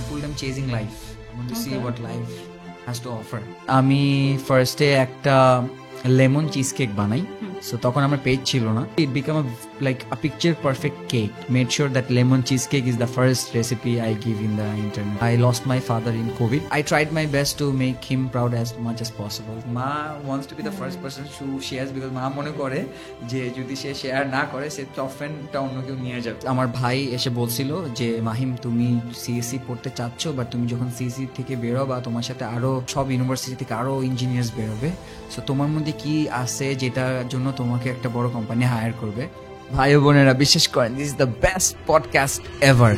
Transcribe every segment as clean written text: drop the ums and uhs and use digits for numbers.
full time chasing life. I want to see Okay. what life has to offer. আমি ফার্স্টে একটা lemon cheese cake বানাই, so তখন আমার পেজ ছিল না। ইট become like a picture perfect cake. Made sure that lemon cheesecake is the first recipe I give in the internet. I lost my father in COVID. I tried my best to make him proud as much as possible. Ma wants to be the first person who shares because মা মনে করে যে যদি সে share না করে সে অফেনটা অন্য কেউ নিয়ে যাবে। আমার ভাই এসে বলছিল যে মাহিম তুমি সিএসসি পড়তে চাচ্ছ, বাট তুমি যখন সিএসসি থেকে বেরো বা তোমার সাথে আরো সব ইউনিভার্সিটি থেকে আরো ইঞ্জিনিয়ার্স বেরোবে, সো তোমার মধ্যে কি আছে যেটার জন্য তোমাকে একটা বড় কোম্পানি হায়ার করবে। ভাই ও বোনেরা বিশ্বাস করেন, this is the best podcast ever.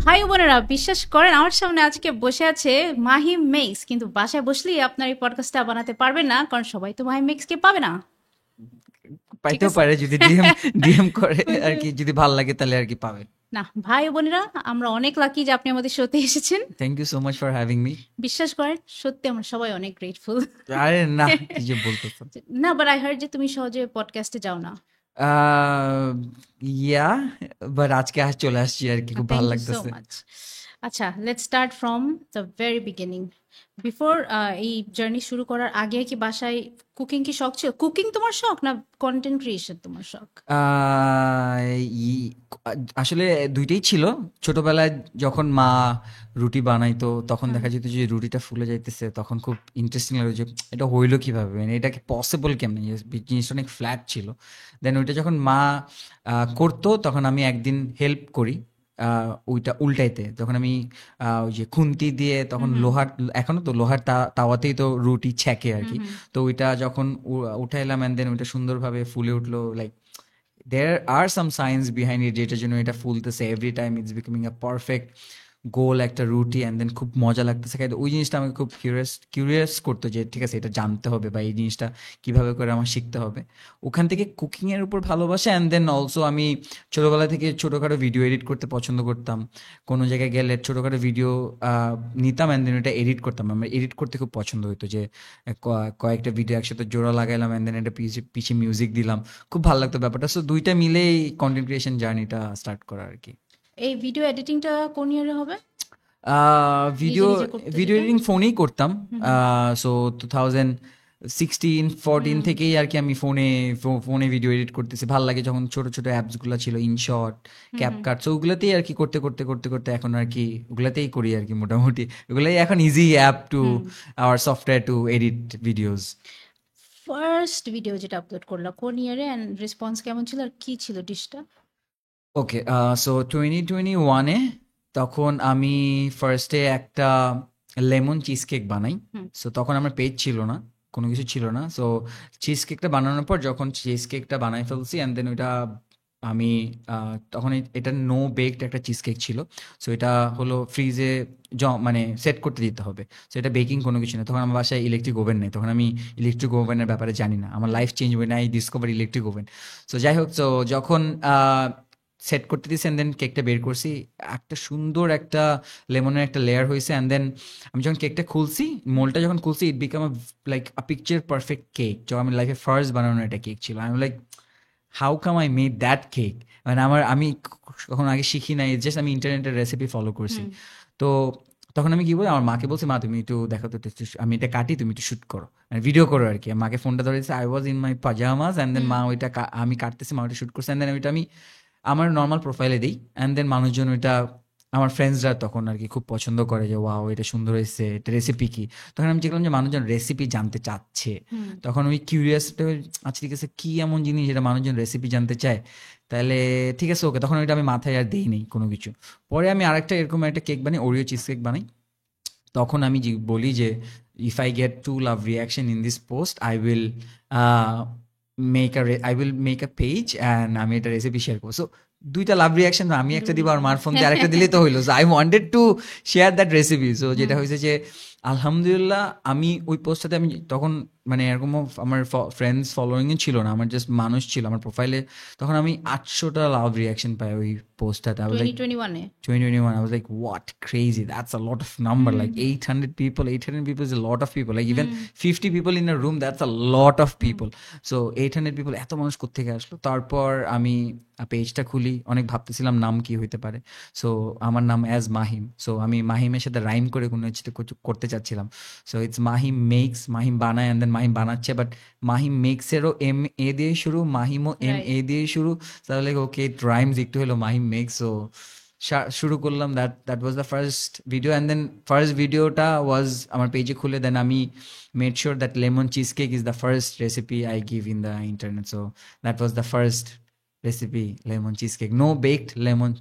ভাই বোনেরা বিশ্বাস করেন, আমার সামনে আজকে বসে আছে মাহিম মেক্স, কিন্তু বাসায় বসলেই আপনার এই পডকাস্টটা বানাতে পারবেন না, কারণ সবাই তো মাহিম মেক্সকে পাবে না। পাইতেও পারে যদি ডিএম করে আর কি, যদি ভালো লাগে তাহলে আর কি পাবে না। ভাই বোনেরা আমরা অনেক লাকি যে আপনি আমাদের শোতে এসেছেন। Thank you so much for having me. বিশ্বাস করেন সত্যি আমরা সবাই অনেক গ্রেটফুল। আরে না, কি যে বলতেছো না, বাট আই হার্ড যে তুমি সহজে পডকাস্টে যাও না। ইয়া, বাট আজকে চলে আসছি আর কি, খুব ভালো লাগতেছে। আচ্ছা, let's start from the very beginning. Before এই জার্নি শুরু করার আগে কি বাসায় কুকিং কি শখ ছিল? কুকিং তোমার শখ না কন্টেন্ট ক্রিয়েশন তোমার শখ? আসলে দুইটাই ছিল। ছোটবেলায় যখন মা রুটি বানাইতো তখন দেখা যেত যে রুটিটা ফুলে যাইতেছে, তখন খুব ইন্টারেস্টিং লাগতো যে এটা হইলো কিভাবে, মানে এটা কি পসিবল কেমন, জিনিসটা অনেক ফ্ল্যাট ছিল। দেন ওইটা যখন মা করতো তখন আমি একদিন হেল্প করি ওইটা উল্টাইতে, যখন আমি ওই যে খুন্তি দিয়ে তখন লোহার, এখনো তো লোহার তাওয়াতেই তো রুটি ছেঁকে আর কি, তো ওইটা যখন উঠাইলাম অ্যান্ড দেন ওইটা সুন্দরভাবে ফুলে উঠলো। Like there are some science behind it যেটার জন্য এটা ফুলতেছে every time, it's becoming a perfect গোল একটা রুটি অ্যান্ড দেন খুব মজা লাগতেছে খাইতে। ওই জিনিসটা আমাকে খুব কিউরিয়াস করতো যে ঠিক আছে এটা জানতে হবে বা এই জিনিসটা কিভাবে করে আমার শিখতে হবে। ওখান থেকে কুকিংয়ের উপর ভালোবাসা অ্যান্ড দেন অলসো আমি ছোটোবেলা থেকে ছোটোখাটো ভিডিও এডিট করতে পছন্দ করতাম। কোনো জায়গায় গেলে ছোটোখাটো ভিডিও নিতাম অ্যান্ড দেন ওটা এডিট করতাম। আমার এডিট করতে খুব পছন্দ হতো যে কয়েকটা ভিডিও একসাথে জোড়া লাগাইলাম অ্যান্ড দেন এটা পিছিয়ে মিউজিক দিলাম, খুব ভালো লাগতো ব্যাপারটা। সো দুইটা মিলেই কন্টেন্ট ক্রিয়েশন জার্নিটা স্টার্ট করা আর কি। এই ভিডিও এডিটিংটা কোন ইয়ারে হবে? ভিডিও নিজে করতে ভিডিও যেটা? এডিটিং ফোনেই করতাম। সো 2016-14 থেকেই আর কি আমি ফোনে ভিডিও এডিট করতেছি। ভালো লাগে যখন ছোট ছোট অ্যাপসগুলো ছিল, ইনশট, ক্যাপকাট, সো ওগুলোতেই আর কি করতে করতে করতে করতে এখন আর কি ওগুলাতেই করি আর কি মোটামুটি। ওগুলাই এখন easy app to our software two edit videos. First video যেটা আপলোড করলা কোন ইয়ারে, এন্ড রেসপন্স কেমন ছিল আর কি ছিল ডিশটা? ওকে, সো 2021-এ তখন আমি ফার্স্টে একটা লেমন চিজ কেক বানাই। সো তখন আমার পেজ ছিল না, কোনো কিছু ছিল না। সো চিজ কেকটা বানানোর পর যখন চিজ কেকটা বানাই ফেলছি অ্যান্ড দেন ওইটা আমি তখন এটা নো বেকড একটা চিজ কেক ছিল। সো এটা হলো ফ্রিজে মানে সেট করতে দিতে হবে। সো এটা বেকিং কোনো কিছু না। তখন আমার বাসায় ইলেকট্রিক ওভেন নেই, তখন আমি ইলেকট্রিক ওভেনের ব্যাপারে জানি না। আমার লাইফ চেঞ্জ হয় না, I discover electric oven. So যাই হোক, সো যখন সেট করতে দিয়েছি অ্যান্ড দেন কেকটা বের করছি, একটা সুন্দর একটা লেমনের একটা লেয়ার হয়েছে। অ্যান্ড দেন আমি যখন কেকটা খুলছি, মোলটা যখন খুলছি, it become like a picture perfect cake. যখন আমি লাইফে ফার্স্ট বানানো একটা কেক ছিল, আমি like how come I made that cake. মানে আমি কখনো আগে শিখি নাই, জাস্ট আমি ইন্টারনেটের রেসিপি ফলো করছি। তো তখন আমি কি বলি, আমার মাকে বলছি মা তুমি একটু দেখো তো, আমি এটা কাটি, তুমি একটু শ্যুট করো, মানে ভিডিও করো আর কি। মাকে ফোনটা ধরে দিচ্ছে, I was in my pyjamas and then মা ওইটা আমি কাটতেছি, মা ওইটা শ্যুট করছে অ্যান্ড দেন ওইটা আমি আমার নর্মাল প্রোফাইলে দিই অ্যান্ড দেন মানুষজন ওইটা, আমার ফ্রেন্ডসরা তখন আর কি খুব পছন্দ করে যে ওয়াও এটা সুন্দর হয়েছে, এটা রেসিপি কি। তখন আমি দেখলাম যে মানুষজন রেসিপি জানতে চাচ্ছে, তখন ওই কিউরিয়াসটা, আচ্ছা ঠিক আছে কি এমন জিনিস যেটা মানুষজন রেসিপি জানতে চায়, তাহলে ঠিক আছে ওকে। তখন ওইটা আমি মাথায় আর দিই নেই কোনো কিছু। পরে আমি আরেকটা এরকম একটা কেক বানাই, ওরিও চিজ কেক বানাই। তখন আমি বলি যে if I get two love reaction in this post I will make a page and আমি এটা রেসিপি শেয়ার করবো। সো দুইটা লাভ রিয়াকশন, আমি একটা দিব আর মার ফোন দিয়ে আরেকটা দিলেই তো হইলো। So I wanted to share that recipe. So যেটা হয়েছে যে আলহামদুলিল্লাহ আমি ওই পোস্টটাতে আমি তখন মানে এরকম আমার ফ্রেন্ডস ফলোয়িং এ ছিল না, আমার জাস্ট মানুষ ছিল আমার প্রোফাইলে। তখন আমি 800টা লাভ রিয়াকশন পাই ওই পোস্টটাতে। আই ওয়াজ লাইক 2021-এ 2021, I was like, what? Crazy. That's a lot of number. Like 800 people. 800 people is a lot of people. Like even 50 people in a room, that's a lot of people. So 800 people, এত মানুষ কোত্থেকে আসলো? তারপর আমি পেজটা খুলি, অনেক ভাবতেছিলাম নাম কি হইতে পারে। সো আমার নাম অ্যাজ মাহিম। সো আমি মাহিমের সাথে রাইম করে কোনো কিছু করতে চাচ্ছিলাম। So it's Mahim makes, Mahim বানায় অ্যান্ড দেন মাহিম বানাচ্ছে, বাট মাহিম মেক্সেরও এম এ দিয়ে শুরু, মাহিমও এম রাইট এ দিয়ে শুরু। তাহলে ওকে ইট রাইমস, একটু হলো মাহিম মেক্স। সো শুরু করলাম। That was the first video, and then first ভিডিওটা ওয়াজ আমার পেজে খুলে দেন আমি made sure that lemon cheesecake is the first recipe I give in the internet. So that was the first recipe, lemon cheesecake, no baked lemon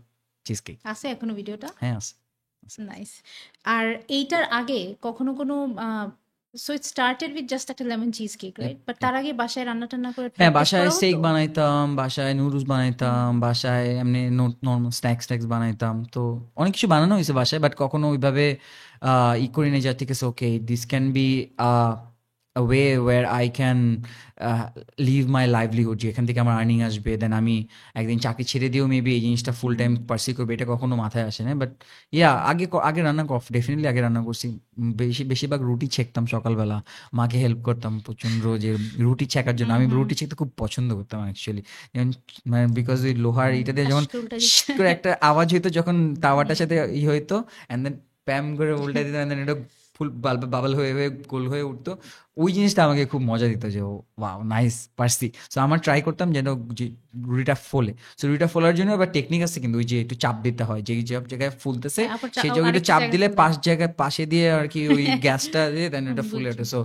cheesecake. আছে এখনো ভিডিওটা? হ্যাঁ আছে। Nice. আর এইটার আগে কখনো কোনো so it started with just একটা lemon cheesecake, right? But তার আগে বাসায় রান্না টান্না করে হ্যাঁ, প্র্যাকটিস বাসায় করা স্টেক হতো? বানাইতাম, বাসায় নুডলস বানাইতাম, বাসায় এমনি নর্মাল স্ন্যাক্স বানাইতাম। তো অনেক কিছু বানানো হয়েছে বাসায়, বাট কখনো ওইভাবে ই করি না যে ঠিক আছে okay this can be a way where I can live my livelihood, যে এখান থেকে আমার আর্নিং আসবে, দেন আমি একদিন চাকরি ছেড়ে দিয়েও মেবি এই জিনিসটা ফুল টাইম পার্সিউ করবে, এটা কখনো মাথায় আসে না। বাট ইয়া আগে রান্না ডেফিনেটলি আগে রান্না করছি। বেশিরভাগ রুটি ছেঁকতাম সকালবেলা, মাকে হেল্প করতাম প্রচণ্ড যে রুটি ছেঁকার জন্য। আমি রুটি ছেঁকতে খুব পছন্দ করতাম অ্যাকচুয়ালি, যেমন মানে বিকজ ওই লোহার এটা দিয়ে ঠাস যেমন করে উল্টা শিট দিচ্ছে। করে একটা আওয়াজ হইতো যখন তাওয়াটার সাথে ই হইতো, অ্যান্ড দেন প্যাম করে উল্টে দিত, অ্যান্ড দেন এটা ফুল বাবল হয়ে হয়ে গোল হয়ে উঠতো। ওই জিনিসটা আমাকে খুব মজা দিত যে ও ওয়াও নাইস পারছি। সো আমার ট্রাই করতাম যেন যে রুটিটা ফোলে। সো রুটিটা ফোলার জন্য আবার টেকনিক আছে কিন্তু, ওই যে একটু চাপ দিতে হয়, যে সব জায়গায় ফুলতেছে হ্যাঁ, আবার সেই জায়গায় একটু আরেকটা চাপ জায়গায় দিলে ফুল পাশ দেয়। জায়গায় পাশে দিয়ে আর কি ওই গ্যাসটা দিয়ে দেন এটা ফুলে বুঝছি। ওঠে। সো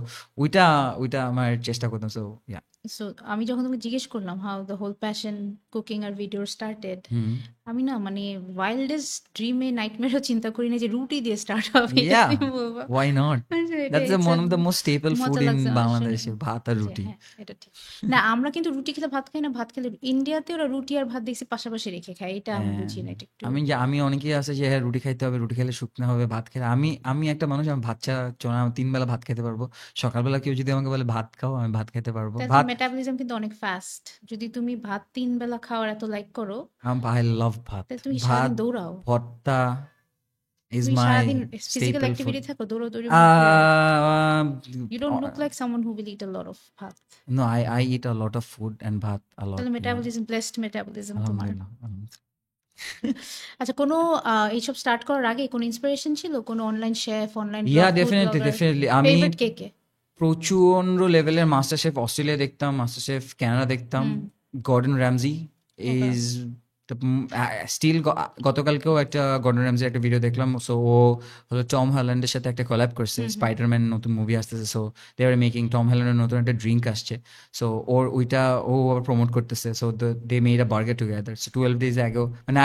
ওইটা আমার চেষ্টা করতাম। So yeah. সো আমি যখন তোমাকে জিজ্ঞেস করলাম how the whole passion cooking আর ভিডিও স্টার্টেড, হুম। আমি না মানে ওয়াইল্ডেস্ট ড্রিমে নাইটমেরও চিন্তা করি না যে রুটি দিয়ে স্টার্ট হবে। এটা Yeah, তুমি বলবা। why not? আসলে এটা That's the it's one of the most staple food মজা in লাগছে আমার শুনে। Bangladesh, ভাত আর যে রুটি। হ্যাঁ, এটা ঠিক। না আমরা কিন্তু রুটি খেলে ভাত খাই না, ভাত খেলে ইন্ডিয়াতে ওরা রুটি আর ভাত দেখছি পাশাপাশি রেখে খায়, এটা আমি হ্যাঁ, বুঝি না, এটা একটু আমি অনেকেই আছে যে হ্যাঁ রুটি খাইতে হবে, রুটি খেলে শুকনো হবে, ভাত খেলে আমি একটা মানুষ, আমি ভাত ছাড়া চলে না, আমি 3 বেলা ভাত খেতে পারবো। সকালবেলা কেউ যদি আমাকে বলে ভাত খাও, আমি ভাত খেতে পারবো। তাদের মেটাবলিজম কিন্তু অনেক ফাস্ট। যদি তুমি ভাত 3 বেলা খাওয়ার এত লাইক করো, I love ভাত। তাহলে তুমি ভাত, সারাদিন দৌড়াও। ভর্তা is তুমি my সারাদিন ফিজিক্যাল staple food. অ্যাক্টিভিটি থাকো, দৌড়াদৌড়ির মধ্যে। Uh, you don't look like someone who will eat a lot of bhat. no, I eat a lot of food and ভাত a lot. তাহলে Yeah. মেটাবলিজম, ব্লেসড মেটাবলিজম তোমার। আলহামদুলিল্লাহ। আচ্ছা, কোনো এইসব স্টার্ট করার আগে কোনো ইন্সপিরেশন ছিল? কোনো online chef, online Yeah, food blogger? definitely. আমি ফেভারিট কে কে? প্রচন্ড লেভেলের মাস্টার শেফ অস্ট্রেলিয়া দেখতাম, মাস্টার শেফ কানাডা দেখতাম। Gordon Ramsay Okay. Is still, গতকালকেও একটা গর্ডন র্যামজির একটা ভিডিও দেখলাম। সো ও হলো টম হল্যান্ডের সাথে একটা কোল্যাব করছে, স্পাইডারম্যান নতুন মুভি আসতেছে। So they are making, Tom হল্যান্ডের নতুন একটা ড্রিঙ্ক আসছে, সো ওইটা ও আবার প্রমোট করতেছে। So they made a burger together. So 12 days ago, মানে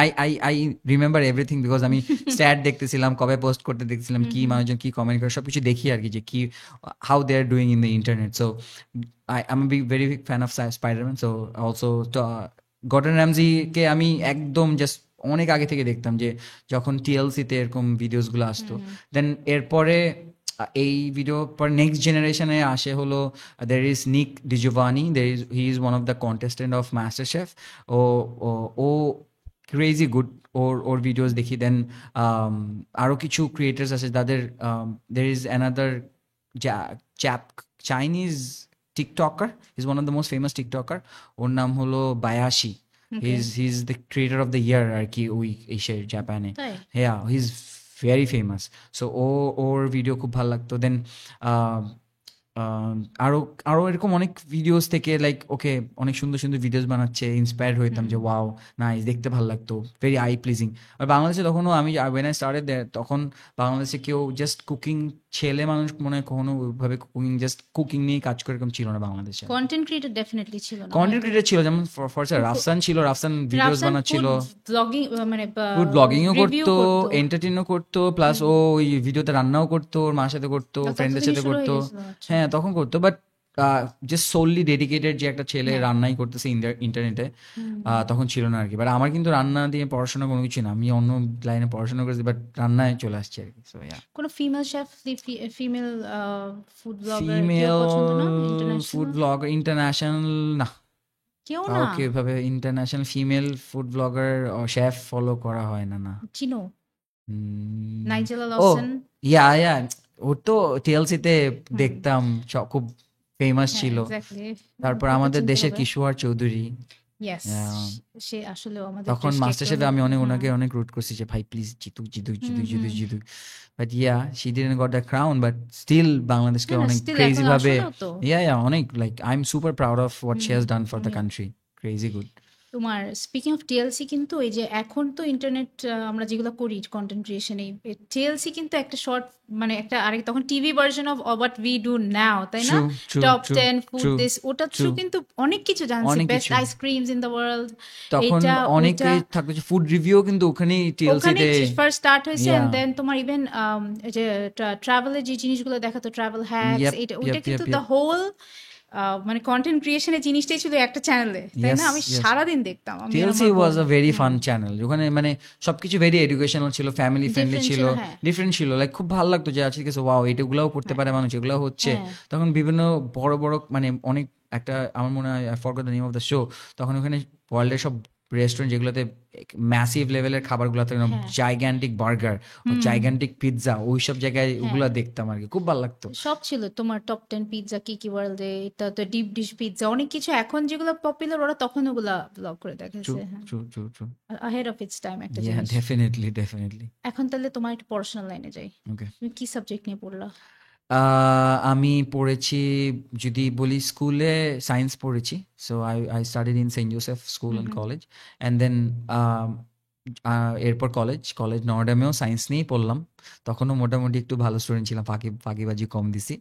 আই রিমেম্বার এভরিথিং বিকজ আমি স্ট্যাট দেখতেছিলাম, কবে পোস্ট করতে দেখতেছিলাম, কি মানুষজন কি কমেন্ট করে, সবকিছু দেখি আর কি, যে কি how they are doing in the internet. So I'm a very big fan of Spider-Man. So also Gordon র্যামজিকে আমি একদম জাস্ট অনেক আগে থেকে দেখতাম, যে যখন টিএলসিতে এরকম ভিডিওসগুলো আসতো। দেন এরপরে এই ভিডিও পর নেক্সট জেনারেশনে আসে হলো there is Nick DiGiovanni, he is one of the contestant of master chef. ও ক্রেজি গুড, ওর ভিডিওস দেখি। দেন আরও কিছু ক্রিয়েটার্স আছে তাদের, there is another chap, Chinese TikToker, is one of the most famous TikToker, ওর নাম হলো Bayashi. He is the creator of the year আর কি ওই এশিয়ার জাপানে। তাই? হ্যাঁ, he is very famous. So ওর ভিডিও খুব ভালো লাগতো। দেন আরো আরো এরকম অনেক ভিডিওস থেকে লাইক ওকে অনেক সুন্দর সুন্দর ভিডিওস বানাচ্ছে, ইন্সপায়ার্ড হইতাম যে ওয়াও নাইস, দেখতে ভালো লাগতো, ভেরি আই প্লিজিং। আর বাংলাদেশে তখনও আমি ওয়েন আই স্টার্টেড দেয়ার, তখন বাংলাদেশে কেউ জাস্ট কুকিং, ছেলে মানুষ মনে হয় কখনো ওইভাবে কুকিং, জাস্ট কুকিং নিয়ে কাজ করে এরকম ছিল না বাংলাদেশে। কন্টেন্ট ক্রিয়েটর ডেফিনেটলি ছিল না। কন্টেন্ট ক্রিয়েটর ছিল, যেমন ফরসা রাফসান ছিল, রাফসান ভিডিওস বানাচ্ছিল, ব্লগিং মানে ফুড ব্লগিংও রিভিউ করতো, করতো। এন্টারটেইনও করতো, প্লাস ও ওই ভিডিওতে রান্নাও করতো, ওর মার সাথে করতো, তখন ফ্রেন্ডদের থেকে সাথে শুরু হয়ে করতো। গেছিল, আচ্ছা। হ্যাঁ তখন করতো, বাট জাস্ট সোললি ডেডিকেটেড যে একটা ছেলে হ্যাঁ রান্নাই করতেছে ইন্টারনেটে, হুম তখন ছিল না আর কি। বাট আমার কিন্তু রান্না দিয়ে পড়াশোনা কোনো কিছু না, আমি অন্য লাইনে পড়াশোনা করেছি, বাট রান্নায় চলে আসছে আর কি। সো ইয়া, কোনো female chef female food blogger কেউ ফিমেল পছন্দ না ফুড ইন্টারন্যাশনাল ব্লগার ইন্টারন্যাশনাল না, কেউ না কাউকে এভাবে international female food blogger chef follow করা হয় না, না। চিনো হুম, নাইজেলা ও লসন ইয়া ইয়া, ওর তো টিএলসিতে হুম দেখতাম, খুব ফেমাস হ্যাঁ ছিল। এক্স্যাক্টলি তারপর ওকে তো আমাদের চিনতে দেশের হবে কিশোর চৌধুরী, ইয়েস আহ, সে আসলেও আমাদের তখন দেশকে মাস্টার একটু শেফে আমি অনেক হ্যাঁ ওনাকে অনেক রুট করছি যে ভাই প্লিজ জিতুক জিতুক হুম জিতুক হুম জিতুক জিতুক। But yeah, she didn't got the crown, but still বাংলাদেশকে না না অনেক স্টিল ক্রেজি এখন ভাবে, আসলেও তো ইয়া ইয়া, অনেক like I am super proud of what she whom has done for the আমিও কান্ট্রি, ক্রেজি গুড। তোমার স্পিকিং অফ টিএলসি কিন্তু এই যে এখন তো ইন্টারনেট আমরা যেগুলো করি কন্টেন্ট ক্রিয়েশন এই টিএলসি কিন্তু একটা শর্ট মানে একটা আরেক তখন TV version of what we do now তাই না true true top true 10 food true this ওটা ট্রু, থ্রু কিন্তু অনেক কিছু জানছি অনেক বেস্ট কিছু। আইসক্রিমস ইন দ্য ওয়ার্ল্ড তখন এইটা ওইটা অনেকেই থাকতো যে ফুড রিভিউ কিন্তু ওখানেই টিএলসিতে। ওখানেই ফার্স্ট স্টার্ট হয়েছে ইয়া, এন্ড দেন তোমার ইভেন যে ট্রাভেলের যে জিনিসগুলো দেখাতো ট্রাভেল হ্যাকস ইয়াপ এটা ওইটা ইয়াপ কিন্তু ইয়াপ দ্য ইয়াপ, হোল মানে কন্টেন্ট ক্রিয়েশনের জিনিসটাই ছিল একটা চ্যানেলে তাই না ইয়েস আমি ইয়েস। সারাদিন দেখতাম আমি আর টিএলসি আমার ওয়াজ বোন a very hmm fun channel, ওখানে মানে সবকিছু ভেরি এডুকেশনাল ছিল, ফ্যামিলি ফ্রেন্ডলি ডিফারেন্ট ছিল, ছিল হ্যাঁ ডিফারেন্ট ছিল, লাইক খুব ভালো লাগতো যে আজকে কিছু ওয়াও এটাগুলাও করতে হ্যাঁ পারে মানুষ, এগুলাও হচ্ছে। হ্যাঁ তখন বিভিন্ন বড় বড় মানে অনেক একটা আমার মনে হয় I forgot the name of the show, তখন ওখানে ওয়ার্ল্ডের সব রেস্টুরেন্ট যেগুলোতে ম্যাসিভ লেভেলের খাবারগুলো থাকে, হ্যাঁ জাইগ্যান্টিক বার্গার, হুম জাইগ্যান্টিক পিৎজা, ওইসব জায়গায় হ্যাঁ ওগুলা দেখতাম আর কি, খুব ভালো লাগতো। সব ছিল তোমার টপ 10 পিৎজা কি কি ওয়ার্ল্ডে এটা তো ডিপ ডিশ পিৎজা অনেক কিছু এখন যেগুলো পপুলার ওরা তখন ওগুলা ব্লগ করে ট্রু দেখাচ্ছে হ্যাঁ true true true, ahead of its time একটা ইয়া জিনিস ডেফিনেটলি ডেফিনেটলি। এখন তাহলে তোমার একটু পড়াশোনার লাইনে যাই ওকে, তুমি কি সাবজেক্ট নিয়ে পড়লা আমি পড়েছি, যদি বলি স্কুলে সায়েন্স পড়েছি। So I studied in Saint Joseph school hmm and hmm college, and then এরপর কলেজ নর্ডামেও সায়েন্স নিয়েই পড়লাম। তখনও মোটামুটি একটু ভালো স্টুডেন্ট ছিলাম, ফাঁকিবাজি কম দিছি।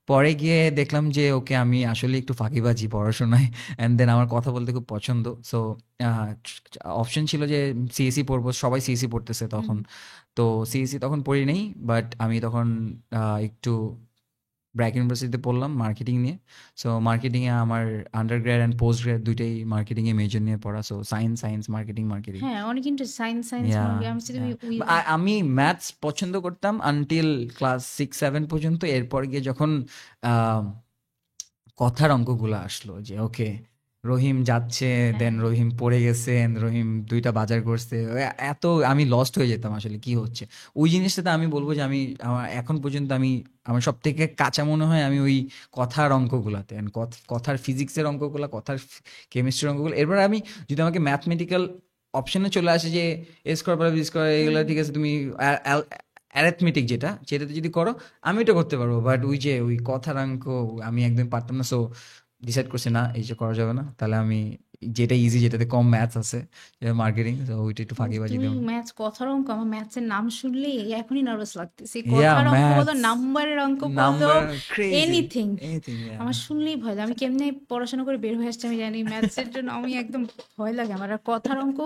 পরে গিয়ে দেখলাম যে ওকে আমি আসলে একটু ফাঁকিবাজি পড়াশোনায়, অ্যান্ড দেন আমার কথা বলতে খুব পছন্দ। সো অপশন ছিল যে সিএসি পড়বো, সবাই সিএসি পড়তেছে হুম তখন। তো সিএসি তখন পড়ি নাই, বাট আমি তখন একটু ব্র্যাক ইউনিভার্সিটিতে পড়লাম মার্কেটিং নিয়ে। সো মার্কেটিংয়ে আমার আন্ডারগ্র্যাড অ্যান্ড পোস্ট গ্র্যাড দুইটাই মার্কেটিংয়ে মেজর নিয়ে পড়া। So science marketing. হ্যাঁ অনেক ইন্টারেস্ট সায়েন্স ইয়া, আমি যদি ইয়া। উই আমি ম্যাথস পছন্দ করতাম আনটিল ক্লাস 6-7 পর্যন্ত। এরপর গিয়ে যখন আহ, কথার অঙ্কগুলো আসলো যে ওকে রহিম যাচ্ছে, হ্যাঁ দেন রহিম পড়ে গেছে, and রহিম দুইটা বাজার করছে, এত আমি লস্ট হয়ে যেতাম আসলে কি হচ্ছে ওই জিনিসটাতে। আমি বলবো যে আমি আমার এখন পর্যন্ত আমার সব থেকে কাঁচা মনে হয় আমি ওই কথার অঙ্কগুলাতে, and কথার ফিজিক্সের অঙ্কগুলো, কথার কেমিস্ট্রির অঙ্কগুলো। এরপর আমি যদি আমাকে ম্যাথমেটিক্যাল অপশনে চলে আসে যে এ স্কোয়ার প্লাস বি স্কোয়ার এগুলো, হুম ঠিক আছে, তুমি অ্যারিথমেটিক যেটাতে যদি করো আমি ওটা করতে পারবো, বাট ওই যে ওই কথার অঙ্ক আমি একদম পারতাম না। সো ডিসাইড করছি না, এই যে করা যাবে না, তাহলে আমি যেটা ইজি, যেটাতে কম ম্যাথস আছে, মার্কেটিং, তো ওইটা একটু ফাঁকিবাজি তুমি দেব। ম্যাথস কথার অঙ্ক আমার ম্যাথসের নাম শুনলেই এখনই নার্ভাস লাগতেছে ইয়া, কথার অঙ্ক বলো ম্যাথস, নাম্বারের অঙ্ক বলো নাম্বার, ক্রেজি, এনিথিং এনিথিং, ইয়া। আমার শুনলেই ভয় লাগে আমি কেমনে পড়াশোনা করে বের হয়ে আসছি আমি জানি ম্যাথসের জন্য আমি একদম ভয় লাগে আমার আর কথার অঙ্ক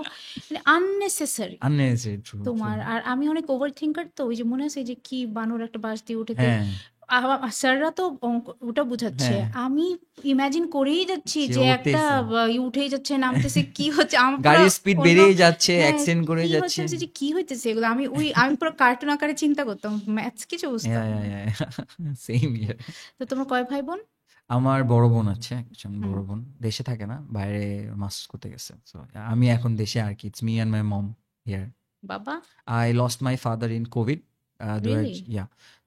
মানে আননেসেসারি আননেসেসারি, ট্রু ট্রু। তোমার আর আমি অনেক ওভার থিঙ্কার তো ওই যে মনে আছে এই যে কি বানর একটা বাঁশ দিয়ে উঠেতে হ্যাঁ স্যাররা তো অঙ্ক ওটা বুঝাচ্ছে হ্যাঁ, আমি ইমাজিন করেই যাচ্ছি সে যে একটা উঠতেছে, উঠেই যাচ্ছে নামতেছে কি হচ্ছে আমার পুরো গাড়ির স্পিড অন্য বেড়েই যাচ্ছে, হ্যাঁ অ্যাক্সিডেন্ট করে কি হচ্ছে যাচ্ছে। আমি যে কি হইতেছে এগুলো আমি পুরো কার্টুন আকারে চিন্তা করতাম ম্যাথস কিছু ইয়া বুঝতাম ইয়া না ইয়া, সেম ইয়ার। তো তোমার কয় ভাই বোন আমার বড় বোন আছে একজন, হুম বড় বোন দেশে থাকে না, বাইরে মাস্টার্স করতে গেছে। So, আমি এখন দেশে আর কি, it's me and my mom here. বাবা I lost my father in Covid. Really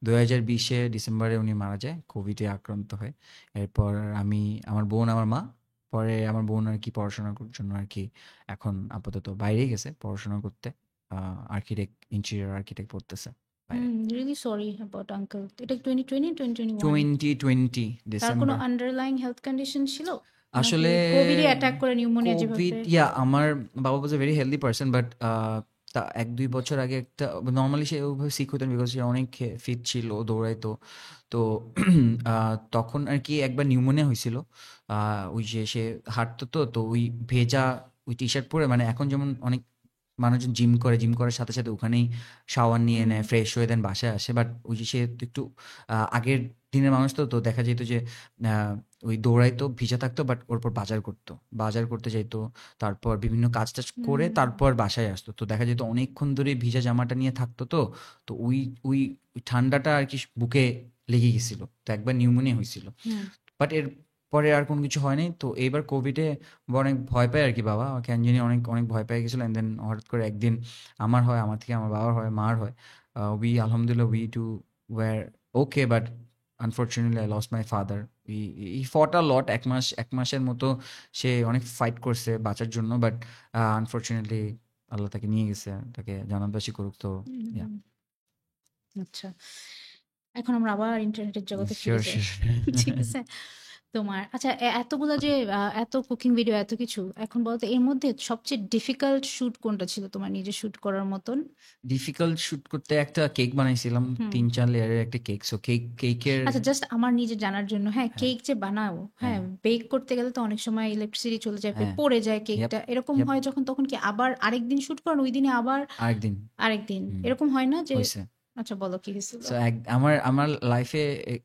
2020-এ ডিসেম্বরে উনি মারা যায়, কোভিডে আক্রান্ত হয়ে। এরপর আমি, আমার বোন, আমার মা। পরে আমার বোন আর কি পড়াশোনার জন্য আর কি এখন আপাতত বাইরেই গেছে পড়াশোনা করতে, ইন্টেরিয়র আর্কিটেক্ট পড়তেছে বাইরে। রিয়েলি সরি অ্যাবাউট আঙ্কেল এটা 2020 2021 2020 তার কোনো ডিসেম্বর। আন্ডারলাইং হেলথ কন্ডিশন ছিল নাকি আসলে কোভিডে অ্যাটাক করে নিউমোনিয়া কোভিড, যেভাবে আমার বাবা was a very healthy person, but তা 1-2 বছর আগে একটা নর্মালি সে ওভাবে সিক হতেন, বিকজ সে অনেক ফিট ছিল, দৌড়াইতো। তো তখন আর কি একবার নিউমোনিয়া হয়েছিল। ওই যে সে হাঁটতো, তো ওই ভেজা ওই টি শার্ট পরে, মানে এখন যেমন অনেক মানুষজন জিম করার সাথে সাথে ওখানেই শাওয়ার নিয়ে হুম নেয়, ফ্রেশ হয়ে দেন বাসায় আসে, বাট ওই যে সে একটু আগের দিনের মানুষ তো তো দেখা যেত যে ওই দৌড়াইতো, ভিজা থাকতো, বাট ওর পর বাজার করতে যাইতো, তারপর বিভিন্ন কাজ টাজ করে তারপর বাসায় আসতো। তো দেখা যেত অনেকক্ষণ ধরে ভিজা জামাটা নিয়ে থাকতো, তো তো ওই ওই ওই ঠান্ডাটা আর কি বুকে লেগে গেছিল, তো একবার নিউমোনিয়া হয়েছিল। হুম বাট এর পরে আর কোনো কিছু হয় নাই। তো এইবার কোভিডে অনেক ভয় পায় আর কি বাবা, কেন জানি অনেক অনেক ভয় পেয়ে গেছিলো। অ্যান্ড দেন হঠাৎ করে একদিন আমার হয়, আমার থেকে আমার বাবার হয়, মার হয়। উই আলহামদুলিল্লাহ we too were okay, but unfortunately I lost my father. He fought a লট, এক মাসের মতো সে অনেক ফাইট করছে বাঁচার জন্য, বাট আনফর্চুনেটলি আল্লাহ তাকে নিয়ে গেছে, তাকে জানাতবাসী করুক। তো হুম, আচ্ছা, এখন আমরা আবার ইন্টারনেটের জগতে ফিরে শিওর যাই। শিওর। ঠিক আছে, তোমার আচ্ছা এতগুলো যে এত কুকিং ভিডিও এত কিছু, এখন বলতো এর মধ্যে সবচেয়ে ডিফিকাল্ট শুট কোনটা ছিল তোমার নিজে শুট করার মতন? ডিফিকাল্ট শুট করতে একটা কেক বানাইছিলাম, হুম 3-4 লেয়ারের একটা কেক। সো কেকের আচ্ছা, জাস্ট আমার নিজে জানার জন্য, হ্যাঁ হ্যাঁ, কেক যে বানাও, হ্যাঁ হ্যাঁ, বেক করতে গেলে তো অনেক সময় ইলেকট্রিসিটি চলে যায়, হ্যাঁ, পড়ে যায় ইয়াপ, কেকটা, এরকম ইয়াপ, হয় যখন, তখন কি আবার আরেকদিন শুট করেন ওই দিনে আবার আরেকদিন। আরেকদিন, হুম, এরকম হয় না যে? হইছে। আচ্ছা বলো কি হয়েছিল। সো আমার আমার লাইফে